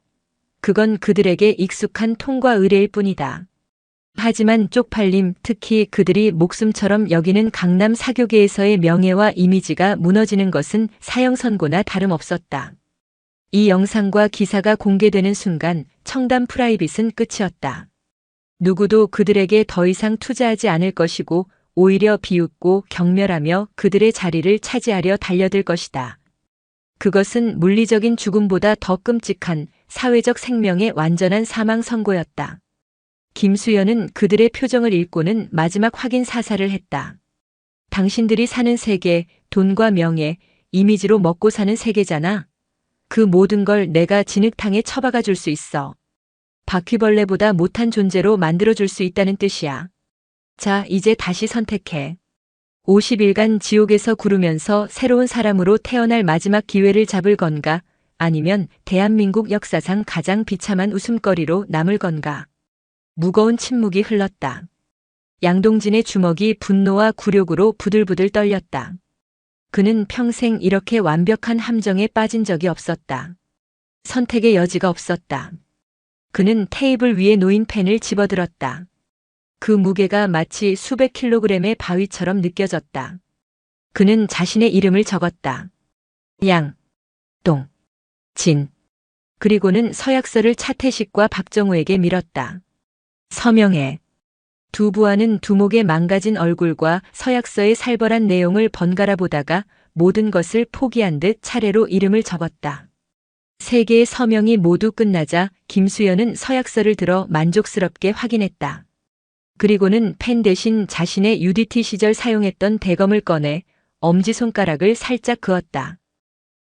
그건 그들에게 익숙한 통과 의례일 뿐이다. 하지만 쪽팔림, 특히 그들이 목숨처럼 여기는 강남 사교계에서의 명예와 이미지가 무너지는 것은 사형 선고나 다름없었다. 이 영상과 기사가 공개되는 순간 청담 프라이빗은 끝이었다. 누구도 그들에게 더 이상 투자하지 않을 것이고 오히려 비웃고 경멸하며 그들의 자리를 차지하려 달려들 것이다. 그것은 물리적인 죽음보다 더 끔찍한 사회적 생명의 완전한 사망 선고였다. 김수연은 그들의 표정을 읽고는 마지막 확인 사살을 했다. 당신들이 사는 세계, 돈과 명예, 이미지로 먹고 사는 세계잖아. 그 모든 걸 내가 진흙탕에 처박아 줄 수 있어. 바퀴벌레보다 못한 존재로 만들어줄 수 있다는 뜻이야. 자, 이제 다시 선택해. 50일간 지옥에서 구르면서 새로운 사람으로 태어날 마지막 기회를 잡을 건가, 아니면 대한민국 역사상 가장 비참한 웃음거리로 남을 건가. 무거운 침묵이 흘렀다. 양동진의 주먹이 분노와 굴욕으로 부들부들 떨렸다. 그는 평생 이렇게 완벽한 함정에 빠진 적이 없었다. 선택의 여지가 없었다. 그는 테이블 위에 놓인 펜을 집어들었다. 그 무게가 마치 수백 킬로그램의 바위처럼 느껴졌다. 그는 자신의 이름을 적었다. 양, 동, 진. 그리고는 서약서를 차태식과 박정우에게 밀었다. 서명해. 두 부하는 두목의 망가진 얼굴과 서약서의 살벌한 내용을 번갈아 보다가 모든 것을 포기한 듯 차례로 이름을 적었다. 세 개의 서명이 모두 끝나자 김수연은 서약서를 들어 만족스럽게 확인했다. 그리고는 펜 대신 자신의 UDT 시절 사용했던 대검을 꺼내 엄지손가락을 살짝 그었다.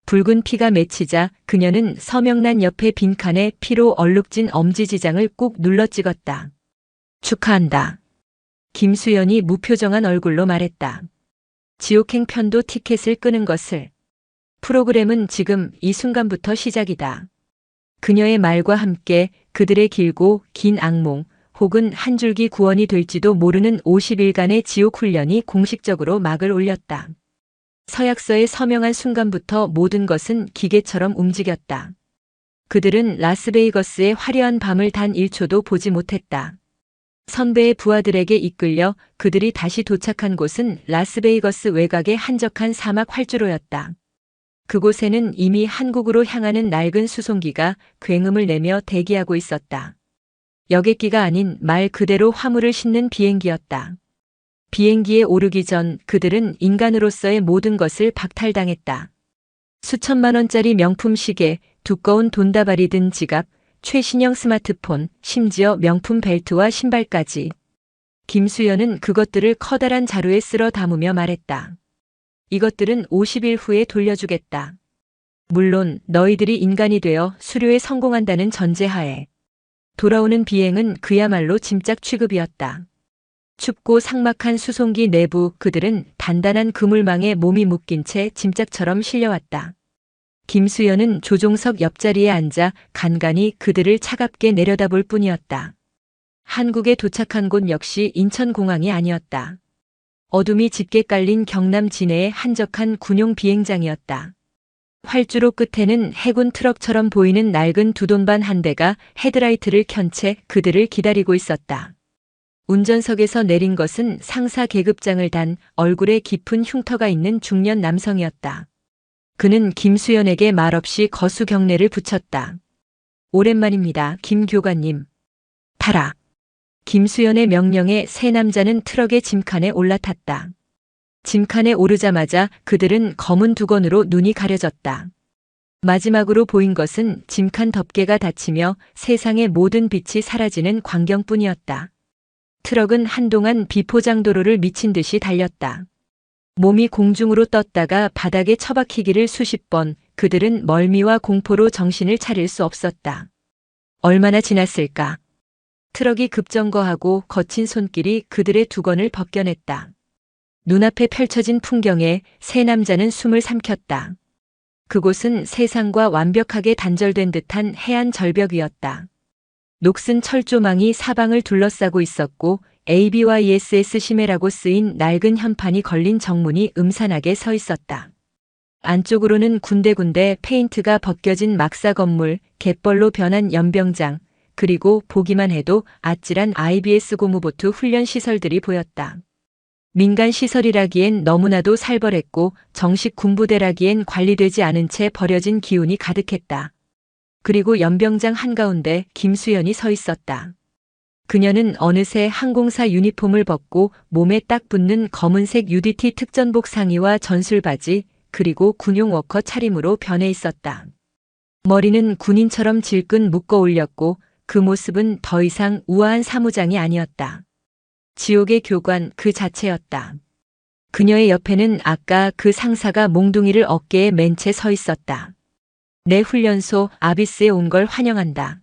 붉은 피가 맺히자 그녀는 서명란 옆에 빈칸에 피로 얼룩진 엄지지장을 꾹 눌러 찍었다. 축하한다. 김수연이 무표정한 얼굴로 말했다. 지옥행 편도 티켓을 끄는 것을. 프로그램은 지금 이 순간부터 시작이다. 그녀의 말과 함께 그들의 길고 긴 악몽 혹은 한 줄기 구원이 될지도 모르는 50일간의 지옥 훈련이 공식적으로 막을 올렸다. 서약서에 서명한 순간부터 모든 것은 기계처럼 움직였다. 그들은 라스베이거스의 화려한 밤을 단 1초도 보지 못했다. 선배의 부하들에게 이끌려 그들이 다시 도착한 곳은 라스베이거스 외곽의 한적한 사막 활주로였다. 그곳에는 이미 한국으로 향하는 낡은 수송기가 굉음을 내며 대기하고 있었다. 여객기가 아닌 말 그대로 화물을 싣는 비행기였다. 비행기에 오르기 전 그들은 인간으로서의 모든 것을 박탈당했다. 수천만 원짜리 명품 시계, 두꺼운 돈다발이 든 지갑, 최신형 스마트폰, 심지어 명품 벨트와 신발까지. 김수연은 그것들을 커다란 자루에 쓸어 담으며 말했다. 이것들은 50일 후에 돌려주겠다. 물론 너희들이 인간이 되어 수료에 성공한다는 전제하에. 돌아오는 비행은 그야말로 짐짝 취급이었다. 춥고 삭막한 수송기 내부 그들은 단단한 그물망에 몸이 묶인 채 짐짝처럼 실려왔다. 김수연은 조종석 옆자리에 앉아 간간히 그들을 차갑게 내려다볼 뿐이었다. 한국에 도착한 곳 역시 인천공항이 아니었다. 어둠이 짙게 깔린 경남 진해의 한적한 군용 비행장이었다. 활주로 끝에는 해군 트럭처럼 보이는 낡은 두돈반 한 대가 헤드라이트를 켠 채 그들을 기다리고 있었다. 운전석에서 내린 것은 상사 계급장을 단 얼굴에 깊은 흉터가 있는 중년 남성이었다. 그는 김수연에게 말없이 거수 경례를 붙였다. 오랜만입니다, 김 교관님. 타라. 김수연의 명령에 세 남자는 트럭의 짐칸에 올라탔다. 짐칸에 오르자마자 그들은 검은 두건으로 눈이 가려졌다. 마지막으로 보인 것은 짐칸 덮개가 닫히며 세상의 모든 빛이 사라지는 광경뿐이었다. 트럭은 한동안 비포장도로를 미친 듯이 달렸다. 몸이 공중으로 떴다가 바닥에 처박히기를 수십 번, 그들은 멀미와 공포로 정신을 차릴 수 없었다. 얼마나 지났을까? 트럭이 급정거하고 거친 손길이 그들의 두건을 벗겨냈다. 눈앞에 펼쳐진 풍경에 세 남자는 숨을 삼켰다. 그곳은 세상과 완벽하게 단절된 듯한 해안 절벽이었다. 녹슨 철조망이 사방을 둘러싸고 있었고 ABYSS 심해라고 쓰인 낡은 현판이 걸린 정문이 음산하게 서 있었다. 안쪽으로는 군데군데 페인트가 벗겨진 막사 건물, 갯벌로 변한 연병장, 그리고 보기만 해도 아찔한 IBS 고무보트 훈련 시설들이 보였다. 민간 시설이라기엔 너무나도 살벌했고 정식 군부대라기엔 관리되지 않은 채 버려진 기운이 가득했다. 그리고 연병장 한가운데 김수연이 서 있었다. 그녀는 어느새 항공사 유니폼을 벗고 몸에 딱 붙는 검은색 UDT 특전복 상의와 전술바지 그리고 군용 워커 차림으로 변해 있었다. 머리는 군인처럼 질끈 묶어 올렸고 그 모습은 더 이상 우아한 사무장이 아니었다. 지옥의 교관 그 자체였다. 그녀의 옆에는 아까 그 상사가 몽둥이를 어깨에 맨 채 서 있었다. 내 훈련소 아비스에 온 걸 환영한다.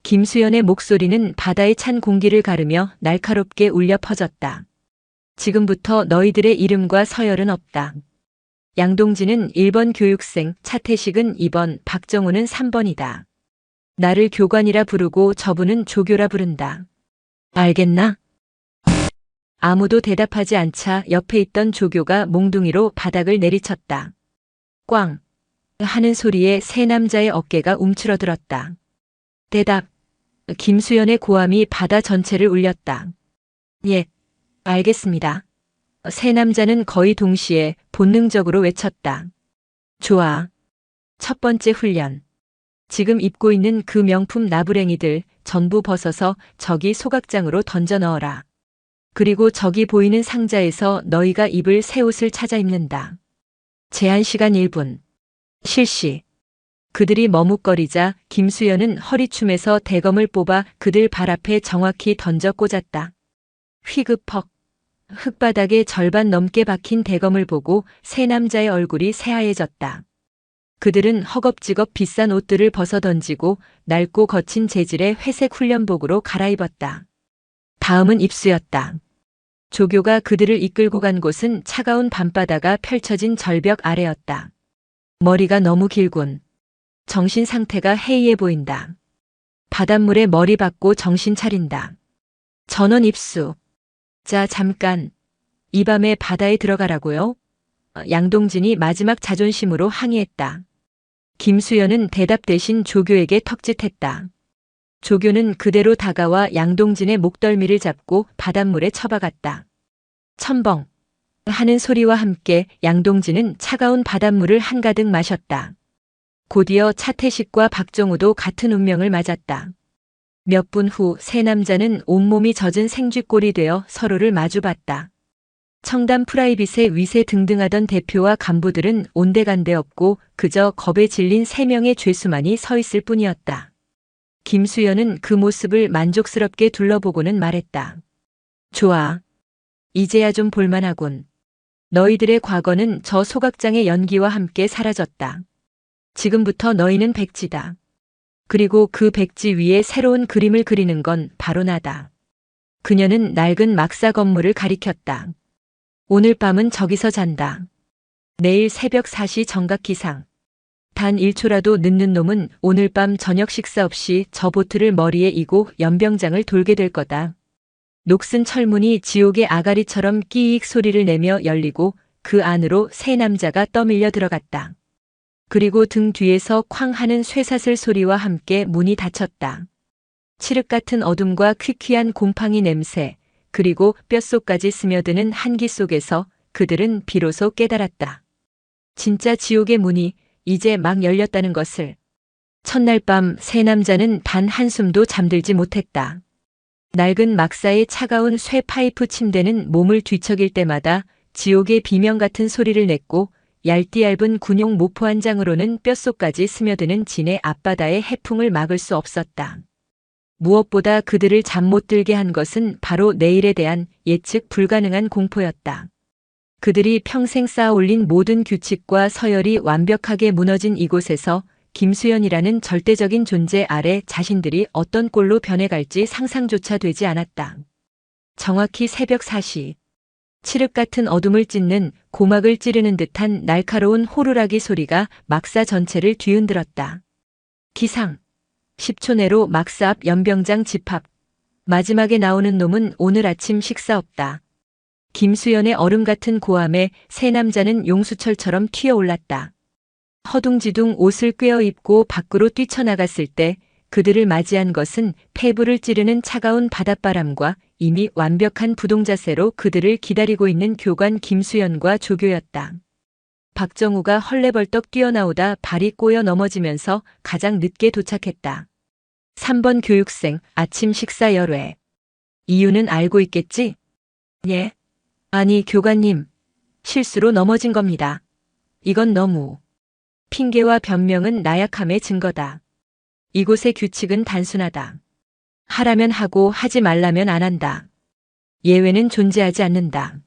김수연의 목소리는 바다의 찬 공기를 가르며 날카롭게 울려 퍼졌다. 지금부터 너희들의 이름과 서열은 없다. 양동진은 1번 교육생, 차태식은 2번, 박정우는 3번이다. 나를 교관이라 부르고 저분은 조교라 부른다. 알겠나? 아무도 대답하지 않자 옆에 있던 조교가 몽둥이로 바닥을 내리쳤다. 꽝! 하는 소리에 세 남자의 어깨가 움츠러들었다. 대답! 김수연의 고함이 바다 전체를 울렸다. 예, 알겠습니다. 세 남자는 거의 동시에 본능적으로 외쳤다. 좋아. 첫 번째 훈련. 지금 입고 있는 그 명품 나부랭이들 전부 벗어서 저기 소각장으로 던져 넣어라. 그리고 저기 보이는 상자에서 너희가 입을 새 옷을 찾아 입는다. 제한 시간 1분. 실시. 그들이 머뭇거리자 김수연은 허리춤에서 대검을 뽑아 그들 발 앞에 정확히 던져 꽂았다. 휘급퍽. 흙바닥에 절반 넘게 박힌 대검을 보고 세 남자의 얼굴이 새하얘졌다. 그들은 허겁지겁 비싼 옷들을 벗어 던지고 낡고 거친 재질의 회색 훈련복으로 갈아입었다. 다음은 입수였다. 조교가 그들을 이끌고 간 곳은 차가운 밤바다가 펼쳐진 절벽 아래였다. 머리가 너무 길군. 정신 상태가 해이해 보인다. 바닷물에 머리 박고 정신 차린다. 전원 입수. 자, 잠깐. 이 밤에 바다에 들어가라고요? 양동진이 마지막 자존심으로 항의했다. 김수연은 대답 대신 조교에게 턱짓했다. 조교는 그대로 다가와 양동진의 목덜미를 잡고 바닷물에 처박았다. 첨벙 하는 소리와 함께 양동진은 차가운 바닷물을 한가득 마셨다. 곧이어 차태식과 박정우도 같은 운명을 맞았다. 몇 분 후 세 남자는 온몸이 젖은 생쥐꼴이 되어 서로를 마주봤다. 청담 프라이빗의 위세 등등하던 대표와 간부들은 온데간데 없고 그저 겁에 질린 세 명의 죄수만이 서 있을 뿐이었다. 김수연은 그 모습을 만족스럽게 둘러보고는 말했다. 좋아. 이제야 좀 볼만하군. 너희들의 과거는 저 소각장의 연기와 함께 사라졌다. 지금부터 너희는 백지다. 그리고 그 백지 위에 새로운 그림을 그리는 건 바로 나다. 그녀는 낡은 막사 건물을 가리켰다. 오늘 밤은 저기서 잔다. 내일 새벽 4시 정각 기상. 단 1초라도 늦는 놈은 오늘 밤 저녁 식사 없이 저 보트를 머리에 이고 연병장을 돌게 될 거다. 녹슨 철문이 지옥의 아가리처럼 끼익 소리를 내며 열리고 그 안으로 세 남자가 떠밀려 들어갔다. 그리고 등 뒤에서 쾅 하는 쇠사슬 소리와 함께 문이 닫혔다. 칠흑 같은 어둠과 퀴퀴한 곰팡이 냄새, 그리고 뼛속까지 스며드는 한기 속에서 그들은 비로소 깨달았다. 진짜 지옥의 문이 이제 막 열렸다는 것을. 첫날 밤 세 남자는 단 한숨도 잠들지 못했다. 낡은 막사의 차가운 쇠 파이프 침대는 몸을 뒤척일 때마다 지옥의 비명 같은 소리를 냈고 얇디 얇은 군용 모포 한 장으로는 뼛속까지 스며드는 진의 앞바다의 해풍을 막을 수 없었다. 무엇보다 그들을 잠 못 들게 한 것은 바로 내일에 대한 예측 불가능한 공포였다. 그들이 평생 쌓아올린 모든 규칙과 서열이 완벽하게 무너진 이곳에서 김수연이라는 절대적인 존재 아래 자신들이 어떤 꼴로 변해갈지 상상조차 되지 않았다. 정확히 새벽 4시. 칠흑 같은 어둠을 찢는 고막을 찌르는 듯한 날카로운 호루라기 소리가 막사 전체를 뒤흔들었다. 기상. 10초 내로 막사 앞 연병장 집합. 마지막에 나오는 놈은 오늘 아침 식사 없다. 김수연의 얼음 같은 고함에 세 남자는 용수철처럼 튀어올랐다. 허둥지둥 옷을 꿰어 입고 밖으로 뛰쳐나갔을 때 그들을 맞이한 것은 폐부를 찌르는 차가운 바닷바람과 이미 완벽한 부동자세로 그들을 기다리고 있는 교관 김수연과 조교였다. 박정우가 헐레벌떡 뛰어나오다 발이 꼬여 넘어지면서 가장 늦게 도착했다. 3번 교육생 아침 식사 열외. 이유는 알고 있겠지? 예. 아니 교관님. 실수로 넘어진 겁니다. 이건 너무. 핑계와 변명은 나약함의 증거다. 이곳의 규칙은 단순하다. 하라면 하고 하지 말라면 안 한다. 예외는 존재하지 않는다.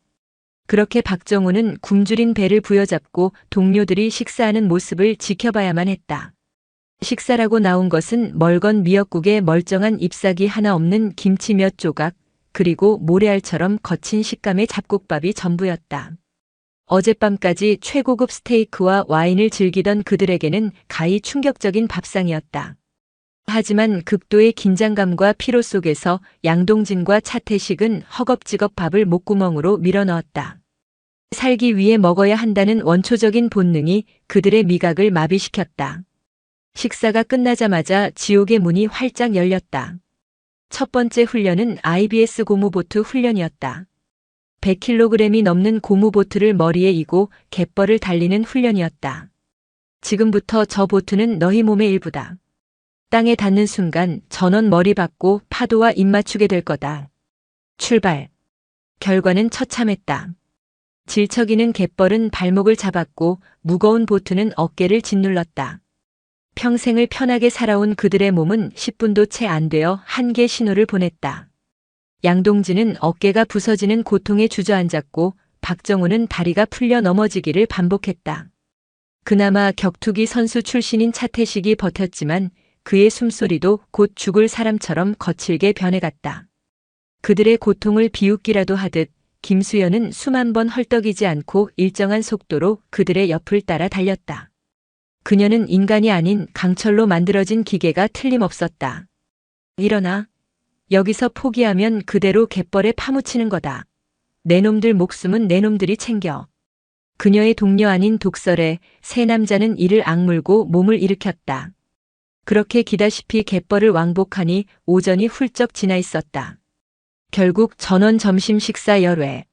그렇게 박정우는 굶주린 배를 부여잡고 동료들이 식사하는 모습을 지켜봐야만 했다. 식사라고 나온 것은 멀건 미역국에 멀쩡한 잎사귀 하나 없는 김치 몇 조각, 그리고 모래알처럼 거친 식감의 잡곡밥이 전부였다. 어젯밤까지 최고급 스테이크와 와인을 즐기던 그들에게는 가히 충격적인 밥상이었다. 하지만 극도의 긴장감과 피로 속에서 양동진과 차태식은 허겁지겁 밥을 목구멍으로 밀어넣었다. 살기 위해 먹어야 한다는 원초적인 본능이 그들의 미각을 마비시켰다. 식사가 끝나자마자 지옥의 문이 활짝 열렸다. 첫 번째 훈련은 IBS 고무보트 훈련이었다. 100kg이 넘는 고무보트를 머리에 이고 갯벌을 달리는 훈련이었다. 지금부터 저 보트는 너희 몸의 일부다. 땅에 닿는 순간 전원 머리 박고 파도와 입맞추게 될 거다. 출발. 결과는 처참했다. 질척이는 갯벌은 발목을 잡았고 무거운 보트는 어깨를 짓눌렀다. 평생을 편하게 살아온 그들의 몸은 10분도 채 안 되어 한계 신호를 보냈다. 양동지는 어깨가 부서지는 고통에 주저앉았고 박정우는 다리가 풀려 넘어지기를 반복했다. 그나마 격투기 선수 출신인 차태식이 버텼지만 그의 숨소리도 곧 죽을 사람처럼 거칠게 변해갔다. 그들의 고통을 비웃기라도 하듯 김수연은 수만 번 헐떡이지 않고 일정한 속도로 그들의 옆을 따라 달렸다. 그녀는 인간이 아닌 강철로 만들어진 기계가 틀림없었다. 일어나. 여기서 포기하면 그대로 갯벌에 파묻히는 거다. 내 놈들 목숨은 내 놈들이 챙겨. 그녀의 동료 아닌 독설에 세 남자는 이를 악물고 몸을 일으켰다. 그렇게 기다시피 갯벌을 왕복하니 오전이 훌쩍 지나 있었다. 결국 전원 점심 식사 열외.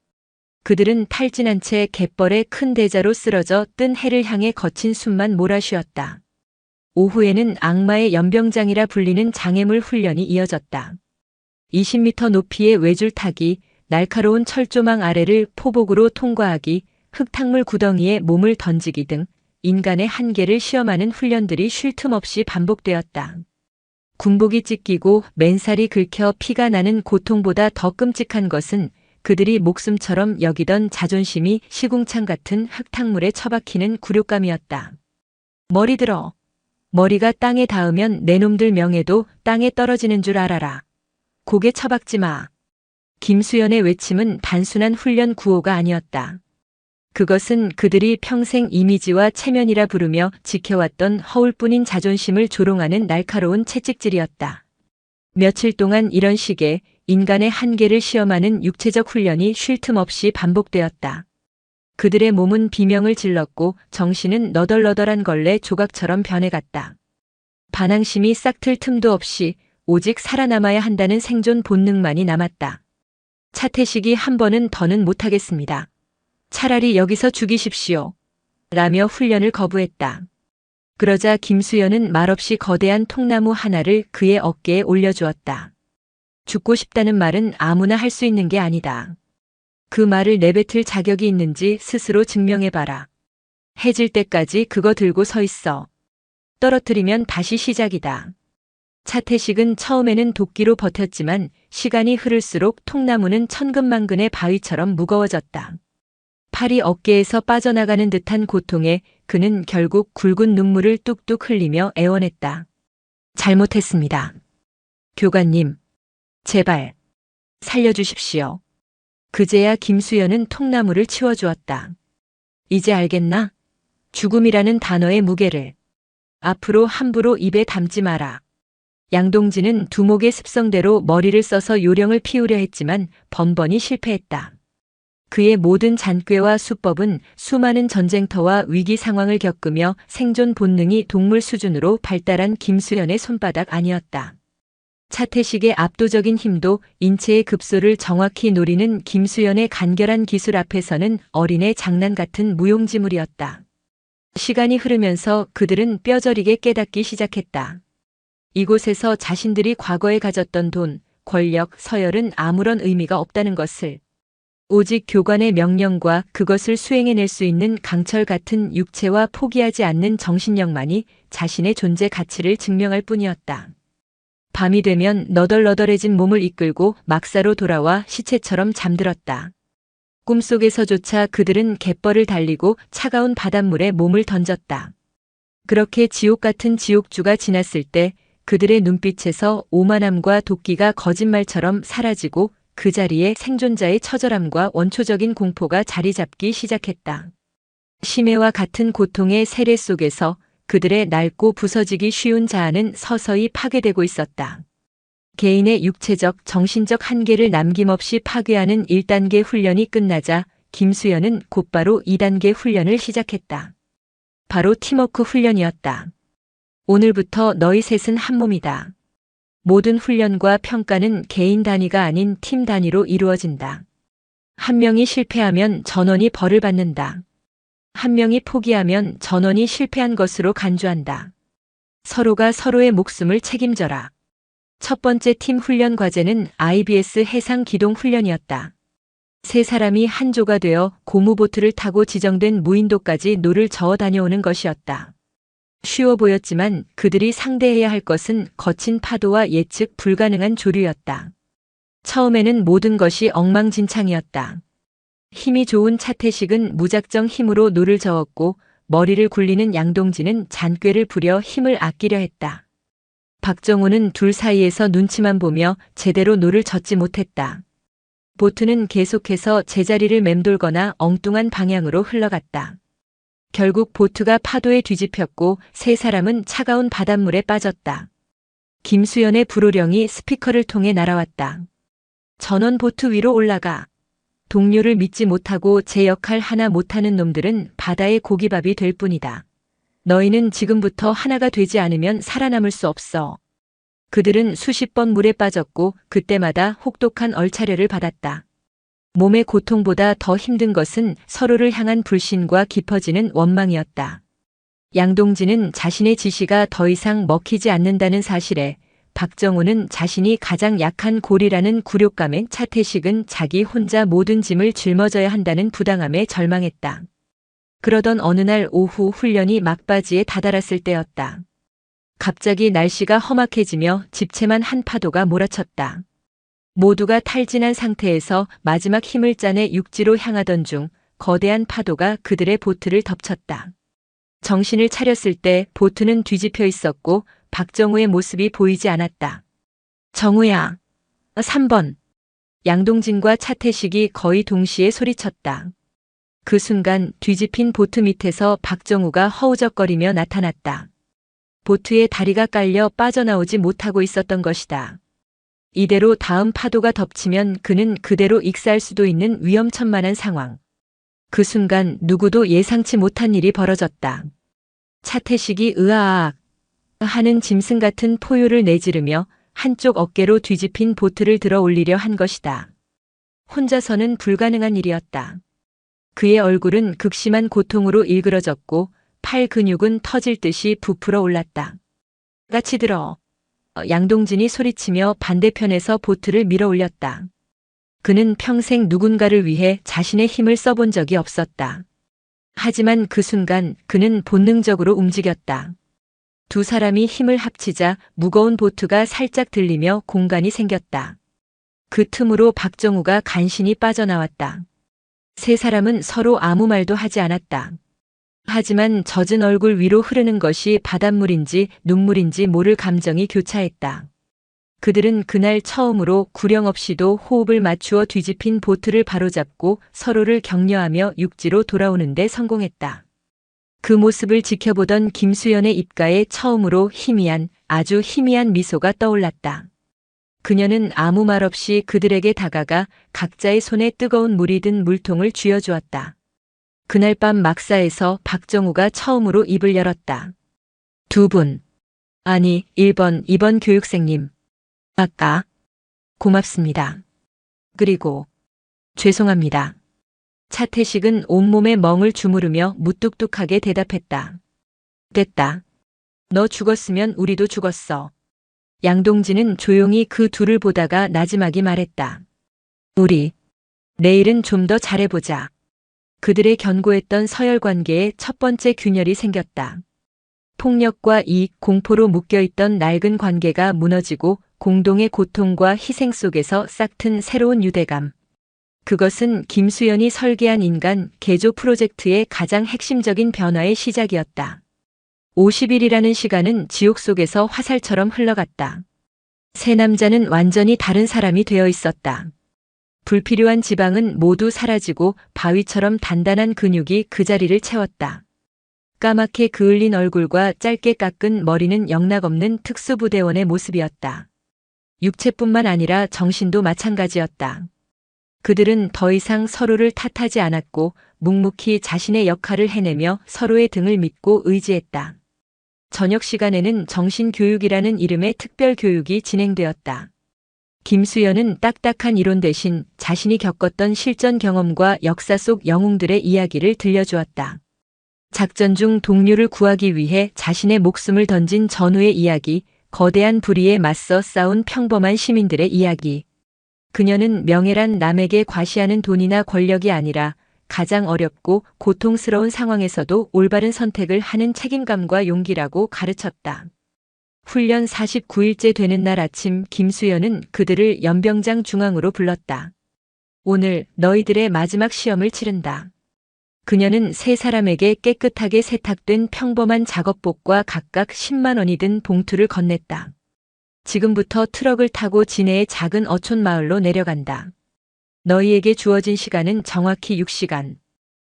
그들은 탈진한 채 갯벌에 큰 대자로 쓰러져 뜬 해를 향해 거친 숨만 몰아쉬었다. 오후에는 악마의 연병장이라 불리는 장애물 훈련이 이어졌다. 20m 높이의 외줄 타기, 날카로운 철조망 아래를 포복으로 통과하기, 흙탕물 구덩이에 몸을 던지기 등 인간의 한계를 시험하는 훈련들이 쉴 틈 없이 반복되었다. 군복이 찢기고 맨살이 긁혀 피가 나는 고통보다 더 끔찍한 것은 그들이 목숨처럼 여기던 자존심이 시궁창 같은 흙탕물에 처박히는 굴욕감이었다. 머리 들어. 머리가 땅에 닿으면 내 놈들 명예도 땅에 떨어지는 줄 알아라. 고개 처박지 마. 김수연의 외침은 단순한 훈련 구호가 아니었다. 그것은 그들이 평생 이미지와 체면이라 부르며 지켜왔던 허울뿐인 자존심을 조롱하는 날카로운 채찍질이었다. 며칠 동안 이런 식의 인간의 한계를 시험하는 육체적 훈련이 쉴 틈 없이 반복되었다. 그들의 몸은 비명을 질렀고 정신은 너덜너덜한 걸레 조각처럼 변해갔다. 반항심이 싹틀 틈도 없이 오직 살아남아야 한다는 생존 본능만이 남았다. 차태식이 한 번은 더는 못하겠습니다. 차라리 여기서 죽이십시오. 라며 훈련을 거부했다. 그러자 김수연은 말없이 거대한 통나무 하나를 그의 어깨에 올려주었다. 죽고 싶다는 말은 아무나 할 수 있는 게 아니다. 그 말을 내뱉을 자격이 있는지 스스로 증명해봐라. 해질 때까지 그거 들고 서 있어. 떨어뜨리면 다시 시작이다. 차태식은 처음에는 도끼로 버텼지만 시간이 흐를수록 통나무는 천근만근의 바위처럼 무거워졌다. 팔이 어깨에서 빠져나가는 듯한 고통에 그는 결국 굵은 눈물을 뚝뚝 흘리며 애원했다. 잘못했습니다. 교관님, 제발 살려주십시오. 그제야 김수연은 통나무를 치워주었다. 이제 알겠나? 죽음이라는 단어의 무게를. 앞으로 함부로 입에 담지 마라. 양동지는 두목의 습성대로 머리를 써서 요령을 피우려 했지만 번번이 실패했다. 그의 모든 잔꾀와 수법은 수많은 전쟁터와 위기 상황을 겪으며 생존 본능이 동물 수준으로 발달한 김수연의 손바닥 아니었다. 차태식의 압도적인 힘도 인체의 급소를 정확히 노리는 김수연의 간결한 기술 앞에서는 어린애 장난 같은 무용지물이었다. 시간이 흐르면서 그들은 뼈저리게 깨닫기 시작했다. 이곳에서 자신들이 과거에 가졌던 돈, 권력, 서열은 아무런 의미가 없다는 것을. 오직 교관의 명령과 그것을 수행해낼 수 있는 강철 같은 육체와 포기하지 않는 정신력만이 자신의 존재 가치를 증명할 뿐이었다. 밤이 되면 너덜너덜해진 몸을 이끌고 막사로 돌아와 시체처럼 잠들었다. 꿈속에서조차 그들은 갯벌을 달리고 차가운 바닷물에 몸을 던졌다. 그렇게 지옥 같은 지옥주가 지났을 때 그들의 눈빛에서 오만함과 도끼가 거짓말처럼 사라지고 그 자리에 생존자의 처절함과 원초적인 공포가 자리 잡기 시작했다. 심해와 같은 고통의 세례 속에서 그들의 낡고 부서지기 쉬운 자아는 서서히 파괴되고 있었다. 개인의 육체적, 정신적 한계를 남김없이 파괴하는 1단계 훈련이 끝나자 김수연은 곧바로 2단계 훈련을 시작했다. 바로 팀워크 훈련이었다. 오늘부터 너희 셋은 한 몸이다. 모든 훈련과 평가는 개인 단위가 아닌 팀 단위로 이루어진다. 한 명이 실패하면 전원이 벌을 받는다. 한 명이 포기하면 전원이 실패한 것으로 간주한다. 서로가 서로의 목숨을 책임져라. 첫 번째 팀 훈련 과제는 IBS 해상 기동 훈련이었다. 세 사람이 한 조가 되어 고무보트를 타고 지정된 무인도까지 노를 저어 다녀오는 것이었다. 쉬워 보였지만 그들이 상대해야 할 것은 거친 파도와 예측 불가능한 조류였다. 처음에는 모든 것이 엉망진창이었다. 힘이 좋은 차태식은 무작정 힘으로 노를 저었고 머리를 굴리는 양동진은 잔꾀를 부려 힘을 아끼려 했다. 박정우는 둘 사이에서 눈치만 보며 제대로 노를 젓지 못했다. 보트는 계속해서 제자리를 맴돌거나 엉뚱한 방향으로 흘러갔다. 결국 보트가 파도에 뒤집혔고 세 사람은 차가운 바닷물에 빠졌다. 김수연의 불호령이 스피커를 통해 날아왔다. 전원 보트 위로 올라가. 동료를 믿지 못하고 제 역할 하나 못하는 놈들은 바다의 고기밥이 될 뿐이다. 너희는 지금부터 하나가 되지 않으면 살아남을 수 없어. 그들은 수십 번 물에 빠졌고 그때마다 혹독한 얼차려를 받았다. 몸의 고통보다 더 힘든 것은 서로를 향한 불신과 깊어지는 원망이었다. 양동진은 자신의 지시가 더 이상 먹히지 않는다는 사실에, 박정우는 자신이 가장 약한 골이라는 굴욕감에, 차태식은 자기 혼자 모든 짐을 짊어져야 한다는 부당함에 절망했다. 그러던 어느 날 오후 훈련이 막바지에 다다랐을 때였다. 갑자기 날씨가 험악해지며 집채만 한 파도가 몰아쳤다. 모두가 탈진한 상태에서 마지막 힘을 짜내 육지로 향하던 중 거대한 파도가 그들의 보트를 덮쳤다. 정신을 차렸을 때 보트는 뒤집혀 있었고 박정우의 모습이 보이지 않았다. 정우야. 3번. 양동진과 차태식이 거의 동시에 소리쳤다. 그 순간 뒤집힌 보트 밑에서 박정우가 허우적거리며 나타났다. 보트에 다리가 깔려 빠져나오지 못하고 있었던 것이다. 이대로 다음 파도가 덮치면 그는 그대로 익사할 수도 있는 위험천만한 상황. 그 순간 누구도 예상치 못한 일이 벌어졌다. 차태식이 으아악 하는 짐승 같은 포효를 내지르며 한쪽 어깨로 뒤집힌 보트를 들어 올리려 한 것이다. 혼자서는 불가능한 일이었다. 그의 얼굴은 극심한 고통으로 일그러졌고 팔 근육은 터질 듯이 부풀어 올랐다. 같이 들어. 양동진이 소리치며 반대편에서 보트를 밀어 올렸다. 그는 평생 누군가를 위해 자신의 힘을 써본 적이 없었다. 하지만 그 순간 그는 본능적으로 움직였다. 두 사람이 힘을 합치자 무거운 보트가 살짝 들리며 공간이 생겼다. 그 틈으로 박정우가 간신히 빠져나왔다. 세 사람은 서로 아무 말도 하지 않았다. 하지만 젖은 얼굴 위로 흐르는 것이 바닷물인지 눈물인지 모를 감정이 교차했다. 그들은 그날 처음으로 구령 없이도 호흡을 맞추어 뒤집힌 보트를 바로잡고 서로를 격려하며 육지로 돌아오는 데 성공했다. 그 모습을 지켜보던 김수연의 입가에 처음으로 희미한, 아주 희미한 미소가 떠올랐다. 그녀는 아무 말 없이 그들에게 다가가 각자의 손에 뜨거운 물이 든 물통을 쥐어주었다. 그날 밤 막사에서 박정우가 처음으로 입을 열었다. 두 분. 아니, 1번, 2번 교육생님. 아까. 고맙습니다. 그리고 죄송합니다. 차태식은 온몸에 멍을 주무르며 무뚝뚝하게 대답했다. 됐다. 너 죽었으면 우리도 죽었어. 양동진은 조용히 그 둘을 보다가 나지막이 말했다. 우리 내일은 좀 더 잘해보자. 그들의 견고했던 서열 관계에 첫 번째 균열이 생겼다. 폭력과 이익, 공포로 묶여있던 낡은 관계가 무너지고 공동의 고통과 희생 속에서 싹튼 새로운 유대감. 그것은 김수연이 설계한 인간 개조 프로젝트의 가장 핵심적인 변화의 시작이었다. 50일이라는 시간은 지옥 속에서 화살처럼 흘러갔다. 세 남자는 완전히 다른 사람이 되어 있었다. 불필요한 지방은 모두 사라지고 바위처럼 단단한 근육이 그 자리를 채웠다. 까맣게 그을린 얼굴과 짧게 깎은 머리는 영락없는 특수부대원의 모습이었다. 육체뿐만 아니라 정신도 마찬가지였다. 그들은 더 이상 서로를 탓하지 않았고 묵묵히 자신의 역할을 해내며 서로의 등을 믿고 의지했다. 저녁 시간에는 정신교육이라는 이름의 특별교육이 진행되었다. 김수연은 딱딱한 이론 대신 자신이 겪었던 실전 경험과 역사 속 영웅들의 이야기를 들려주었다. 작전 중 동료를 구하기 위해 자신의 목숨을 던진 전우의 이야기, 거대한 불의에 맞서 싸운 평범한 시민들의 이야기. 그녀는 명예란 남에게 과시하는 돈이나 권력이 아니라 가장 어렵고 고통스러운 상황에서도 올바른 선택을 하는 책임감과 용기라고 가르쳤다. 훈련 49일째 되는 날 아침 김수연은 그들을 연병장 중앙으로 불렀다. 오늘 너희들의 마지막 시험을 치른다. 그녀는 세 사람에게 깨끗하게 세탁된 평범한 작업복과 각각 10만 원이 든 봉투를 건넸다. 지금부터 트럭을 타고 진해의 작은 어촌 마을로 내려간다. 너희에게 주어진 시간은 정확히 6시간.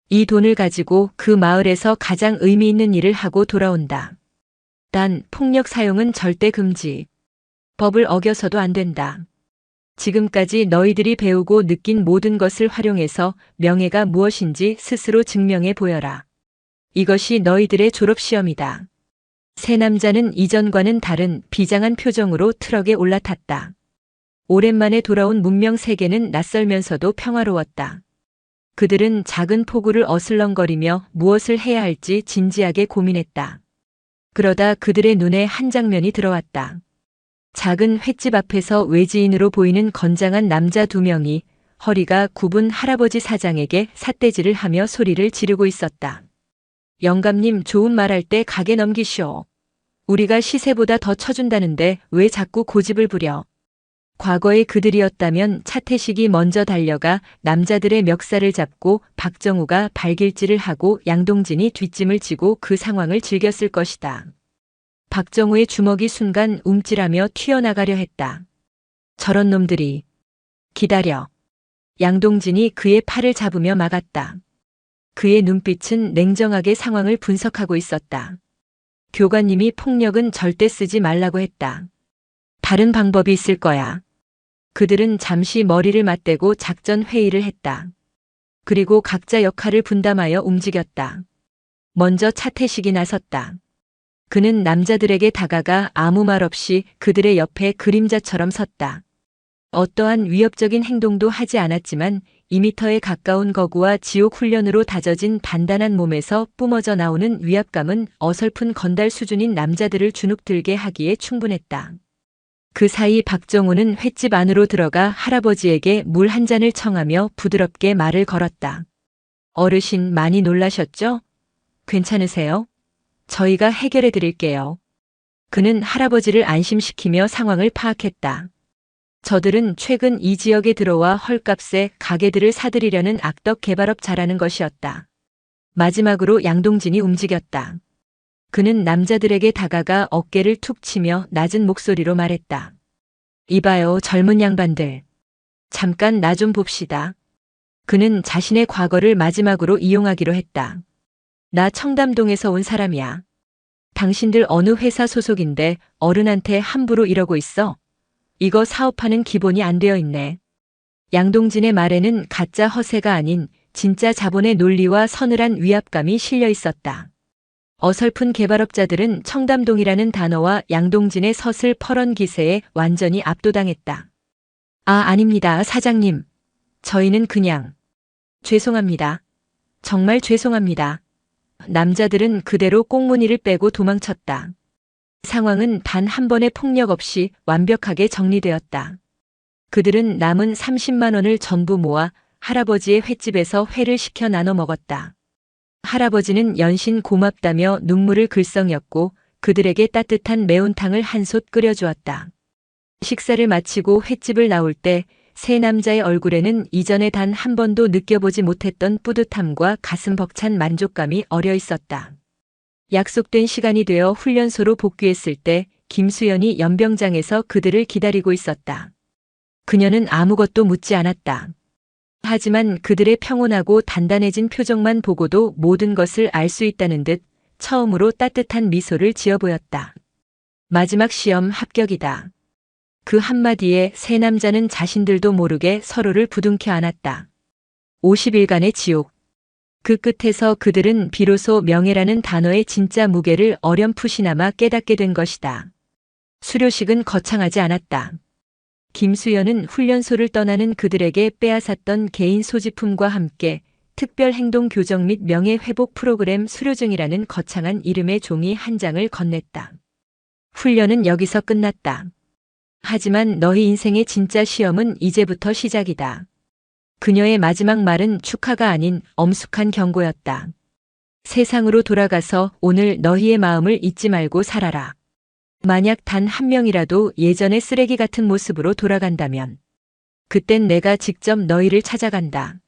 이 돈을 가지고 그 마을에서 가장 의미 있는 일을 하고 돌아온다. 단, 폭력 사용은 절대 금지. 법을 어겨서도 안 된다. 지금까지 너희들이 배우고 느낀 모든 것을 활용해서 명예가 무엇인지 스스로 증명해 보여라. 이것이 너희들의 졸업시험이다. 세 남자는 이전과는 다른 비장한 표정으로 트럭에 올라탔다. 오랜만에 돌아온 문명 세계는 낯설면서도 평화로웠다. 그들은 작은 폭우를 어슬렁거리며 무엇을 해야 할지 진지하게 고민했다. 그러다 그들의 눈에 한 장면이 들어왔다. 작은 횟집 앞에서 외지인으로 보이는 건장한 남자 2명이 허리가 굽은 할아버지 사장에게 삿대질을 하며 소리를 지르고 있었다. 영감님, 좋은 말할 때 가게 넘기시오. 우리가 시세보다 더 쳐준다는데 왜 자꾸 고집을 부려. 과거의 그들이었다면 차태식이 먼저 달려가 남자들의 멱살을 잡고 박정우가 발길질을 하고 양동진이 뒷짐을 지고 그 상황을 즐겼을 것이다. 박정우의 주먹이 순간 움찔하며 튀어나가려 했다. 저런 놈들이. 기다려. 양동진이 그의 팔을 잡으며 막았다. 그의 눈빛은 냉정하게 상황을 분석하고 있었다. 교관님이 폭력은 절대 쓰지 말라고 했다. 다른 방법이 있을 거야. 그들은 잠시 머리를 맞대고 작전 회의를 했다. 그리고 각자 역할을 분담하여 움직였다. 먼저 차태식이 나섰다. 그는 남자들에게 다가가 아무 말 없이 그들의 옆에 그림자처럼 섰다. 어떠한 위협적인 행동도 하지 않았지만 2미터에 가까운 거구와 지옥 훈련으로 다져진 단단한 몸에서 뿜어져 나오는 위압감은 어설픈 건달 수준인 남자들을 주눅들게 하기에 충분했다. 그 사이 박정우는 횟집 안으로 들어가 할아버지에게 물 한 잔을 청하며 부드럽게 말을 걸었다. 어르신, 많이 놀라셨죠? 괜찮으세요? 저희가 해결해 드릴게요. 그는 할아버지를 안심시키며 상황을 파악했다. 저들은 최근 이 지역에 들어와 헐값에 가게들을 사들이려는 악덕 개발업자라는 것이었다. 마지막으로 양동진이 움직였다. 그는 남자들에게 다가가 어깨를 툭 치며 낮은 목소리로 말했다. 이봐요, 젊은 양반들. 잠깐 나 좀 봅시다. 그는 자신의 과거를 마지막으로 이용하기로 했다. 나 청담동에서 온 사람이야. 당신들 어느 회사 소속인데 어른한테 함부로 이러고 있어? 이거 사업하는 기본이 안 되어 있네. 양동진의 말에는 가짜 허세가 아닌 진짜 자본의 논리와 서늘한 위압감이 실려 있었다. 어설픈 개발업자들은 청담동이라는 단어와 양동진의 서슬 퍼런 기세에 완전히 압도당했다. 아닙니다, 사장님. 저희는 그냥. 죄송합니다. 정말 죄송합니다. 남자들은 그대로 꽁무니를 빼고 도망쳤다. 상황은 단 한 번의 폭력 없이 완벽하게 정리되었다. 그들은 남은 30만 원을 전부 모아 할아버지의 횟집에서 회를 시켜 나눠 먹었다. 할아버지는 연신 고맙다며 눈물을 글썽였고 그들에게 따뜻한 매운탕을 한솥 끓여주었다. 식사를 마치고 횟집을 나올 때 세 남자의 얼굴에는 이전에 단 한 번도 느껴보지 못했던 뿌듯함과 가슴 벅찬 만족감이 어려 있었다. 약속된 시간이 되어 훈련소로 복귀했을 때 김수연이 연병장에서 그들을 기다리고 있었다. 그녀는 아무것도 묻지 않았다. 하지만 그들의 평온하고 단단해진 표정만 보고도 모든 것을 알 수 있다는 듯 처음으로 따뜻한 미소를 지어 보였다. 마지막 시험 합격이다. 그 한마디에 세 남자는 자신들도 모르게 서로를 부둥켜 안았다. 50일간의 지옥. 그 끝에서 그들은 비로소 명예라는 단어의 진짜 무게를 어렴풋이나마 깨닫게 된 것이다. 수료식은 거창하지 않았다. 김수연은 훈련소를 떠나는 그들에게 빼앗았던 개인 소지품과 함께 특별 행동 교정 및 명예 회복 프로그램 수료증이라는 거창한 이름의 종이 한 장을 건넸다. 훈련은 여기서 끝났다. 하지만 너희 인생의 진짜 시험은 이제부터 시작이다. 그녀의 마지막 말은 축하가 아닌 엄숙한 경고였다. 세상으로 돌아가서 오늘 너희의 마음을 잊지 말고 살아라. 만약 단 한 명이라도 예전의 쓰레기 같은 모습으로 돌아간다면 그땐 내가 직접 너희를 찾아간다.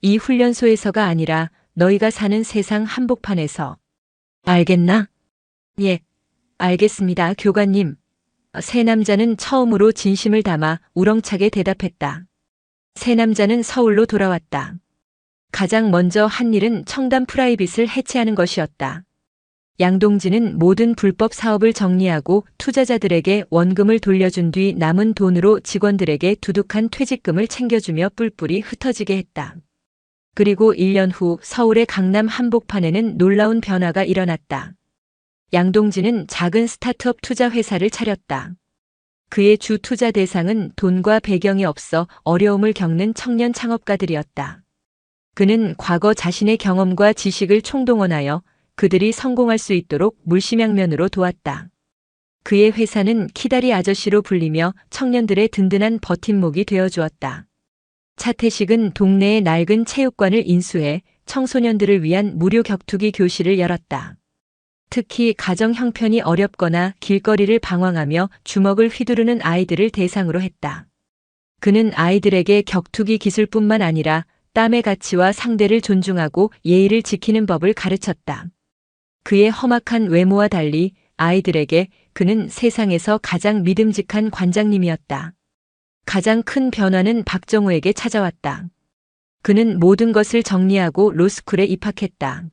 이 훈련소에서가 아니라 너희가 사는 세상 한복판에서. 알겠나? 예, 알겠습니다, 교관님. 새 남자는 처음으로 진심을 담아 우렁차게 대답했다. 새 남자는 서울로 돌아왔다. 가장 먼저 한 일은 청담 프라이빗을 해체하는 것이었다. 양동진은 모든 불법 사업을 정리하고 투자자들에게 원금을 돌려준 뒤 남은 돈으로 직원들에게 두둑한 퇴직금을 챙겨주며 뿔뿔이 흩어지게 했다. 그리고 1년 후 서울의 강남 한복판에는 놀라운 변화가 일어났다. 양동진은 작은 스타트업 투자 회사를 차렸다. 그의 주 투자 대상은 돈과 배경이 없어 어려움을 겪는 청년 창업가들이었다. 그는 과거 자신의 경험과 지식을 총동원하여 그들이 성공할 수 있도록 물심양면으로 도왔다. 그의 회사는 키다리 아저씨로 불리며 청년들의 든든한 버팀목이 되어주었다. 차태식은 동네의 낡은 체육관을 인수해 청소년들을 위한 무료 격투기 교실을 열었다. 특히 가정 형편이 어렵거나 길거리를 방황하며 주먹을 휘두르는 아이들을 대상으로 했다. 그는 아이들에게 격투기 기술뿐만 아니라 땀의 가치와 상대를 존중하고 예의를 지키는 법을 가르쳤다. 그의 험악한 외모와 달리 아이들에게 그는 세상에서 가장 믿음직한 관장님이었다. 가장 큰 변화는 박정우에게 찾아왔다. 그는 모든 것을 정리하고 로스쿨에 입학했다.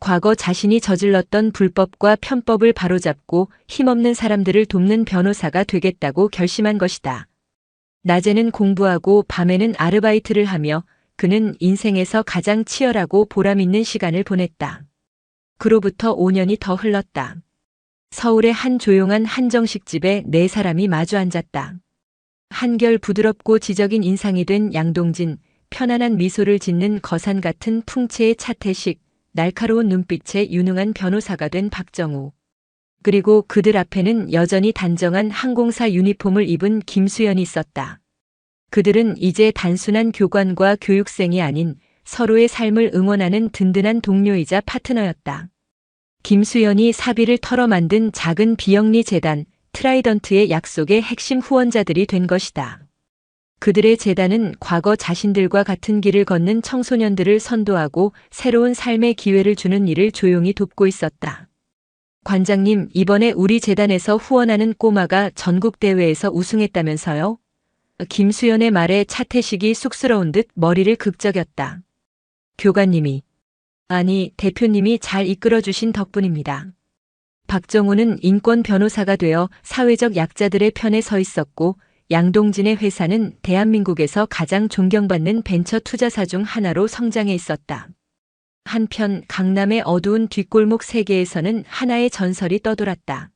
과거 자신이 저질렀던 불법과 편법을 바로잡고 힘없는 사람들을 돕는 변호사가 되겠다고 결심한 것이다. 낮에는 공부하고 밤에는 아르바이트를 하며 그는 인생에서 가장 치열하고 보람 있는 시간을 보냈다. 그로부터 5년이 더 흘렀다. 서울의 한 조용한 한정식집에 네 사람이 마주 앉았다. 한결 부드럽고 지적인 인상이 된 양동진, 편안한 미소를 짓는 거산 같은 풍채의 차태식, 날카로운 눈빛에 유능한 변호사가 된 박정우. 그리고 그들 앞에는 여전히 단정한 항공사 유니폼을 입은 김수연이 있었다. 그들은 이제 단순한 교관과 교육생이 아닌 서로의 삶을 응원하는 든든한 동료이자 파트너였다. 김수연이 사비를 털어 만든 작은 비영리 재단 트라이던트의 약속의 핵심 후원자들이 된 것이다. 그들의 재단은 과거 자신들과 같은 길을 걷는 청소년들을 선도하고 새로운 삶의 기회를 주는 일을 조용히 돕고 있었다. 관장님, 이번에 우리 재단에서 후원하는 꼬마가 전국대회에서 우승했다면서요? 김수연의 말에 차태식이 쑥스러운 듯 머리를 극적였다. 교관님이, 아니, 대표님이 잘 이끌어주신 덕분입니다. 박정우는 인권 변호사가 되어 사회적 약자들의 편에 서 있었고 양동진의 회사는 대한민국에서 가장 존경받는 벤처 투자사 중 하나로 성장해 있었다. 한편 강남의 어두운 뒷골목 세계에서는 하나의 전설이 떠돌았다.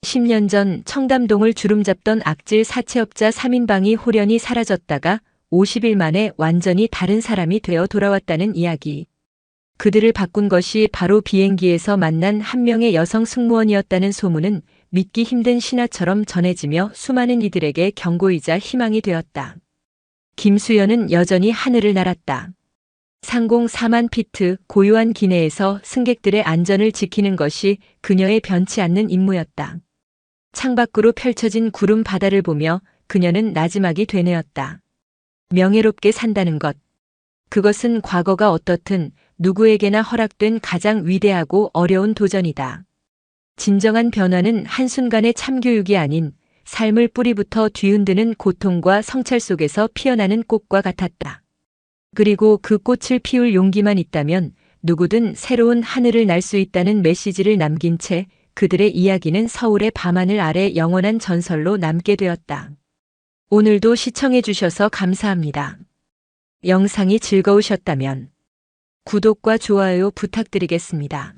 10년 전 청담동을 주름잡던 악질 사채업자 3인방이 홀연히 사라졌다가 50일 만에 완전히 다른 사람이 되어 돌아왔다는 이야기. 그들을 바꾼 것이 바로 비행기에서 만난 한 명의 여성 승무원이었다는 소문은 믿기 힘든 신화처럼 전해지며 수많은 이들에게 경고이자 희망이 되었다. 김수연은 여전히 하늘을 날았다. 상공 4만 피트 고요한 기내에서 승객들의 안전을 지키는 것이 그녀의 변치 않는 임무였다. 창밖으로 펼쳐진 구름 바다를 보며 그녀는 나지막이 되뇌었다. 명예롭게 산다는 것. 그것은 과거가 어떻든 누구에게나 허락된 가장 위대하고 어려운 도전이다. 진정한 변화는 한순간의 참교육이 아닌 삶을 뿌리부터 뒤흔드는 고통과 성찰 속에서 피어나는 꽃과 같았다. 그리고 그 꽃을 피울 용기만 있다면 누구든 새로운 하늘을 날 수 있다는 메시지를 남긴 채 그들의 이야기는 서울의 밤하늘 아래 영원한 전설로 남게 되었다. 오늘도 시청해 주셔서 감사합니다. 영상이 즐거우셨다면 구독과 좋아요 부탁드리겠습니다.